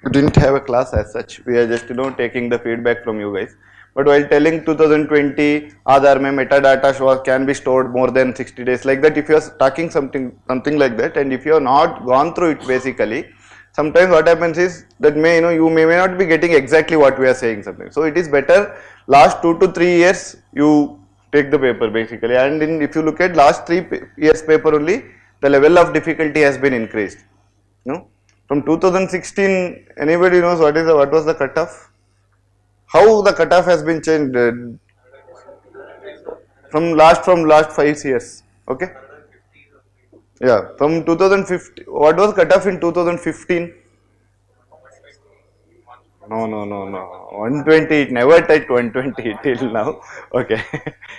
we didn't have a class as such. We are just taking the feedback from you guys. But while telling 2020 Aadhaar mein metadata can be stored more than 60 days, like that, if you are talking something like that, and if you have not gone through it basically, sometimes what happens is that you may not be getting exactly what we are saying sometimes. So it is better last 2 to 3 years you take the paper basically, and if you look at last 3 years paper only, the level of difficulty has been increased. From 2016, anybody knows what was the cutoff? How the cutoff has been changed from last 5 years? Okay. Yeah, from 2015. What was cutoff in 2015? No. 120. It never touched 120 till now. Okay.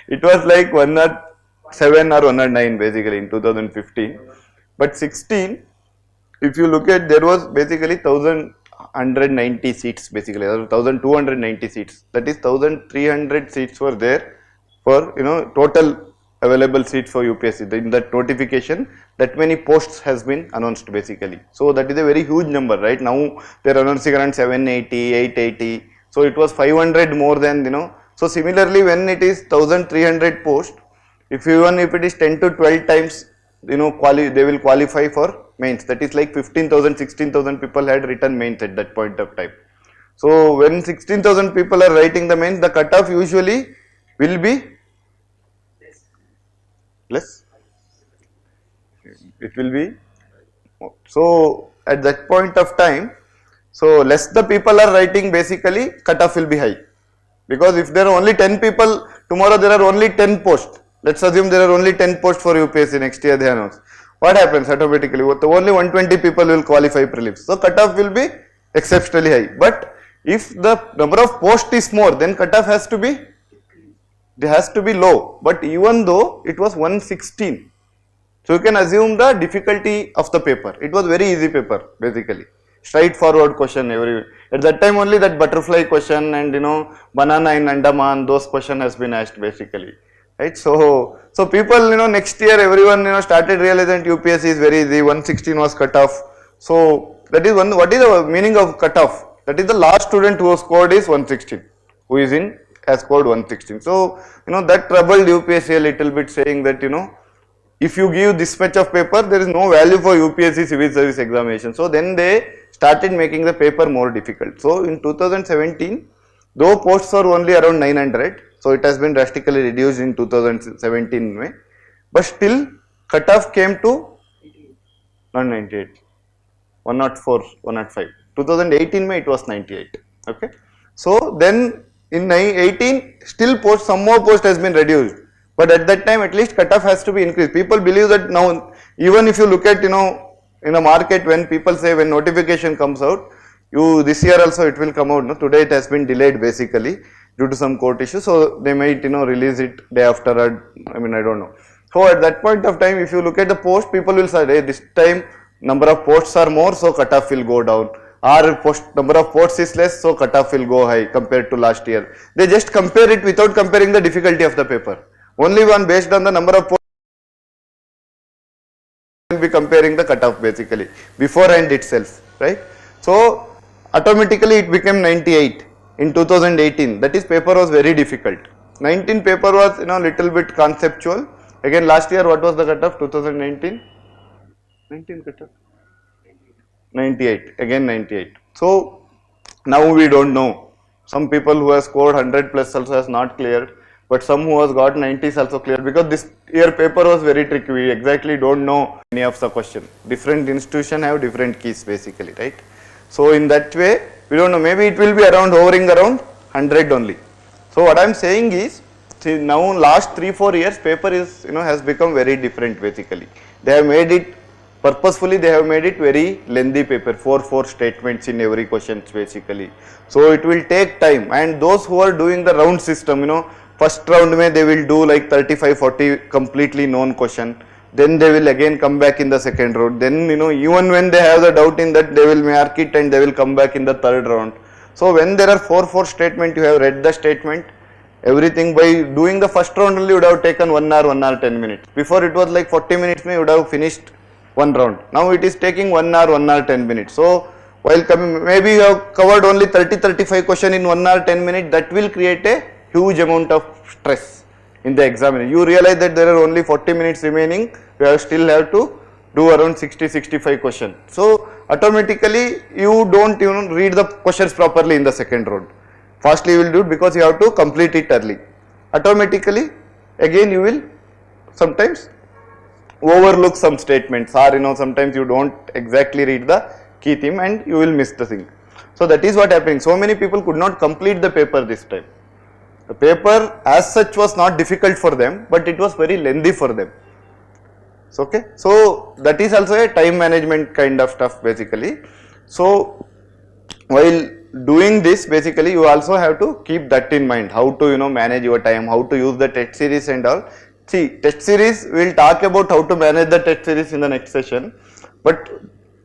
It was like 107 or 109 basically in 2015. But 16, if you look at, there was basically 1,190 seats basically, 1,290 seats. That is 1,300 seats were there for total available seats for UPSC. In that notification, that many posts has been announced basically. So that is a very huge number, right? Now they are announcing around 780, 880. So it was 500 more than So similarly, when it is 1,300 posts, if it is 10 to 12 times, they will qualify for mains. That is like 15,000, 16,000 people had written mains at that point of time. So when 16,000 people are writing the mains, the cutoff usually will be less. It will be. So at that point of time, so less the people are writing, basically cutoff will be high. Because if there are only 10 people, tomorrow there are only 10 posts. Let's assume there are only 10 posts for UPSC next year, they announce. What happens automatically? Only 120 people will qualify prelims. So cutoff will be exceptionally high. But if the number of posts is more, then cutoff has to be low. But even though it was 116, so you can assume the difficulty of the paper. It was very easy paper basically. Straightforward question at that time only, that butterfly question and banana in Andaman, those question has been asked basically. Right, so people next year everyone started realizing UPSC is very easy. 116 was cut off. So that is one. What is the meaning of cut off? That is the last student who has scored is 116, who is in has scored 116. So, that troubled UPSC a little bit, saying that, if you give this much of paper, there is no value for UPSC civil service examination. So then they started making the paper more difficult. So in 2017, though posts were only around 900, so it has been drastically reduced in 2017 May, but still cutoff came to 198, 104, 105. 2018 May it was 98. Okay. So then in 18, still some more post has been reduced. But at that time, at least cutoff has to be increased. People believe that now, even if you look at, in the market, when people say when notification comes out, this year also it will come out. No? Today it has been delayed basically due to some court issue. So they might, release it day after, I don't know. So at that point of time, if you look at the post, people will say, hey, this time number of posts are more, so cutoff will go down. Or number of posts is less, so cutoff will go high compared to last year. They just compare it without comparing the difficulty of the paper. Only one based on the number of posts will be comparing the cutoff basically beforehand itself, right? So automatically it became 98 in 2018. That is, paper was very difficult. 19 paper was little bit conceptual. Again, last year what was the cutoff? 2019 19 cutoff 98, again 98. So now we don't know. Some people who have scored 100 plus also has not cleared. But some who has got 90s also clear, because this year paper was very tricky. We exactly don't know any of the question. Different institution have different keys basically, right? So in that way, we don't know. Maybe it will be hovering around 100 only. So what I am saying is, see, now last 3-4 years paper is has become very different basically. They have made it purposefully. They have made it very lengthy paper, 4 statements in every question basically. So it will take time, and those who are doing the round system, first round they will do like 35-40 completely known question, then they will again come back in the second round, then even when they have the doubt in that, they will mark it and they will come back in the third round. So when there are 4 statement, you have read the statement, everything. By doing the first round only, you would have taken 1 hour, 1 hour 10 minutes. Before it was like 40 minutes, you would have finished one round. Now it is taking 1 hour, 1 hour 10 minutes. So while coming, maybe you have covered only 30-35 question in 1 hour 10 minutes, that will create a huge amount of stress in the examination. You realize that there are only 40 minutes remaining, you still have to do around 60-65 questions. So automatically you don't read the questions properly in the second round. Fastly you will do it because you have to complete it early. Automatically again you will sometimes overlook some statements, or sometimes you don't exactly read the key theme and you will miss the thing. So that is what happening. So many people could not complete the paper this time. The paper as such was not difficult for them, but it was very lengthy for them. Okay. So that is also a time management kind of stuff basically. So while doing this, basically you also have to keep that in mind, how to manage your time, how to use the test series and all. See, test series, we will talk about how to manage the test series in the next session, but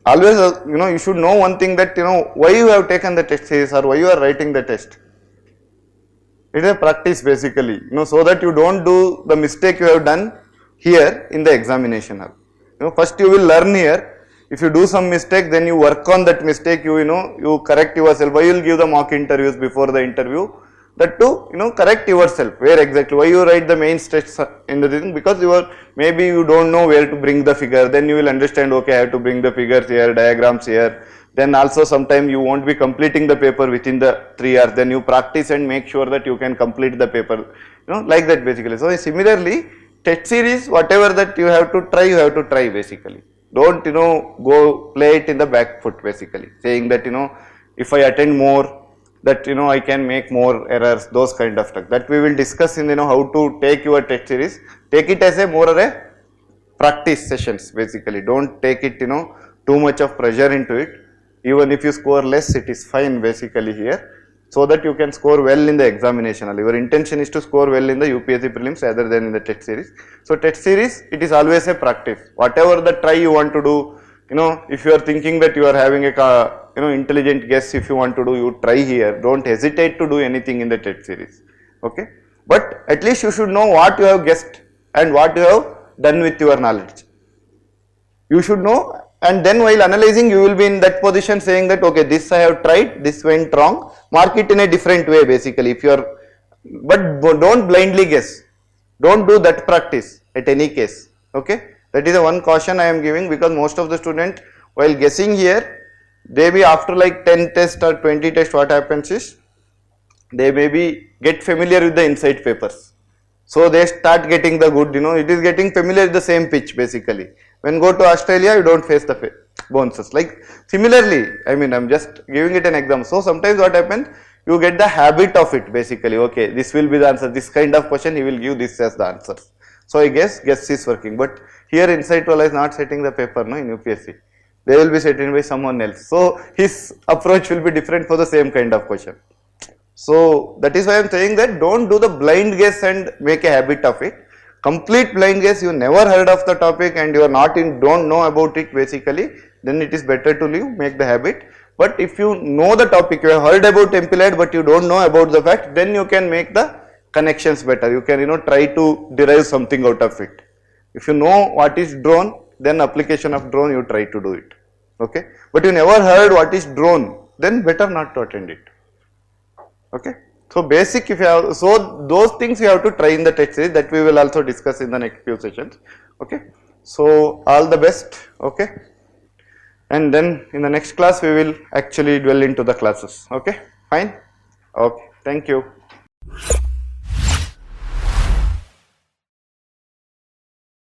always you should know one thing, that why you have taken the test series or why you are writing the test. It is a practice basically, so that you don't do the mistake you have done here in the examination hall. First you will learn here. If you do some mistake, then you work on that mistake. You correct yourself. Why you will give the mock interviews before the interview? That to correct yourself. Where exactly? Why you write the main steps in the thing? Because maybe you don't know where to bring the figure. Then you will understand. Okay, I have to bring the figures here, diagrams here. Then also sometime you won't be completing the paper within the 3 hours. Then you practice and make sure that you can complete the paper. Like that basically. So similarly, test series, whatever that you have to try basically. Don't go play it in the back foot basically, saying that if I attend more, that I can make more errors, those kind of stuff. That we will discuss in how to take your test series. Take it as a more or a practice sessions basically. Don't take it too much of pressure into it. Even if you score less, it is fine basically here, so that you can score well in the examination. Your intention is to score well in the UPSC prelims rather than in the test series. So test series, it is always a practice. Whatever the try you want to do, if you are thinking that you are having a intelligent guess, if you want to do, you try here. Don't hesitate to do anything in the test series. Okay, but at least you should know what you have guessed and what you have done with your knowledge. You should know and then while analyzing you will be in that position saying that okay, this I have tried, this went wrong, mark it in a different way basically if you are, but don't blindly guess, don't do that practice at any case, okay. That is the one caution I am giving, because most of the student while guessing here, they be after like 10 tests or 20 tests, what happens is they maybe get familiar with the inside papers. So they start getting the good, it is getting familiar with the same pitch basically. When go to Australia, you don't face the bounces. Like similarly, I mean, I'm just giving it an example. So sometimes what happens, you get the habit of it basically. Okay, this will be the answer. This kind of question, he will give this as the answer. So I guess is working. But here Insight Wala is not setting the paper, no, in UPSC. They will be setting by someone else. So his approach will be different for the same kind of question. So that is why I am saying that don't do the blind guess and make a habit of it. Complete blind guess, you never heard of the topic and you are not in, don't know about it basically, then it is better to leave, make the habit. But if you know the topic, you have heard about MPLAD but you don't know about the fact, then you can make the connections better. You can try to derive something out of it. If you know what is drone, then application of drone you try to do it. Okay, but you never heard what is drone, then better not to attend it. Okay, so basic, if you have, so those things you have to try in the test series, that we will also discuss in the next few sessions. Okay, so all the best. Okay, and then in the next class we will actually dwell into the classes. Okay, fine. Okay, thank you.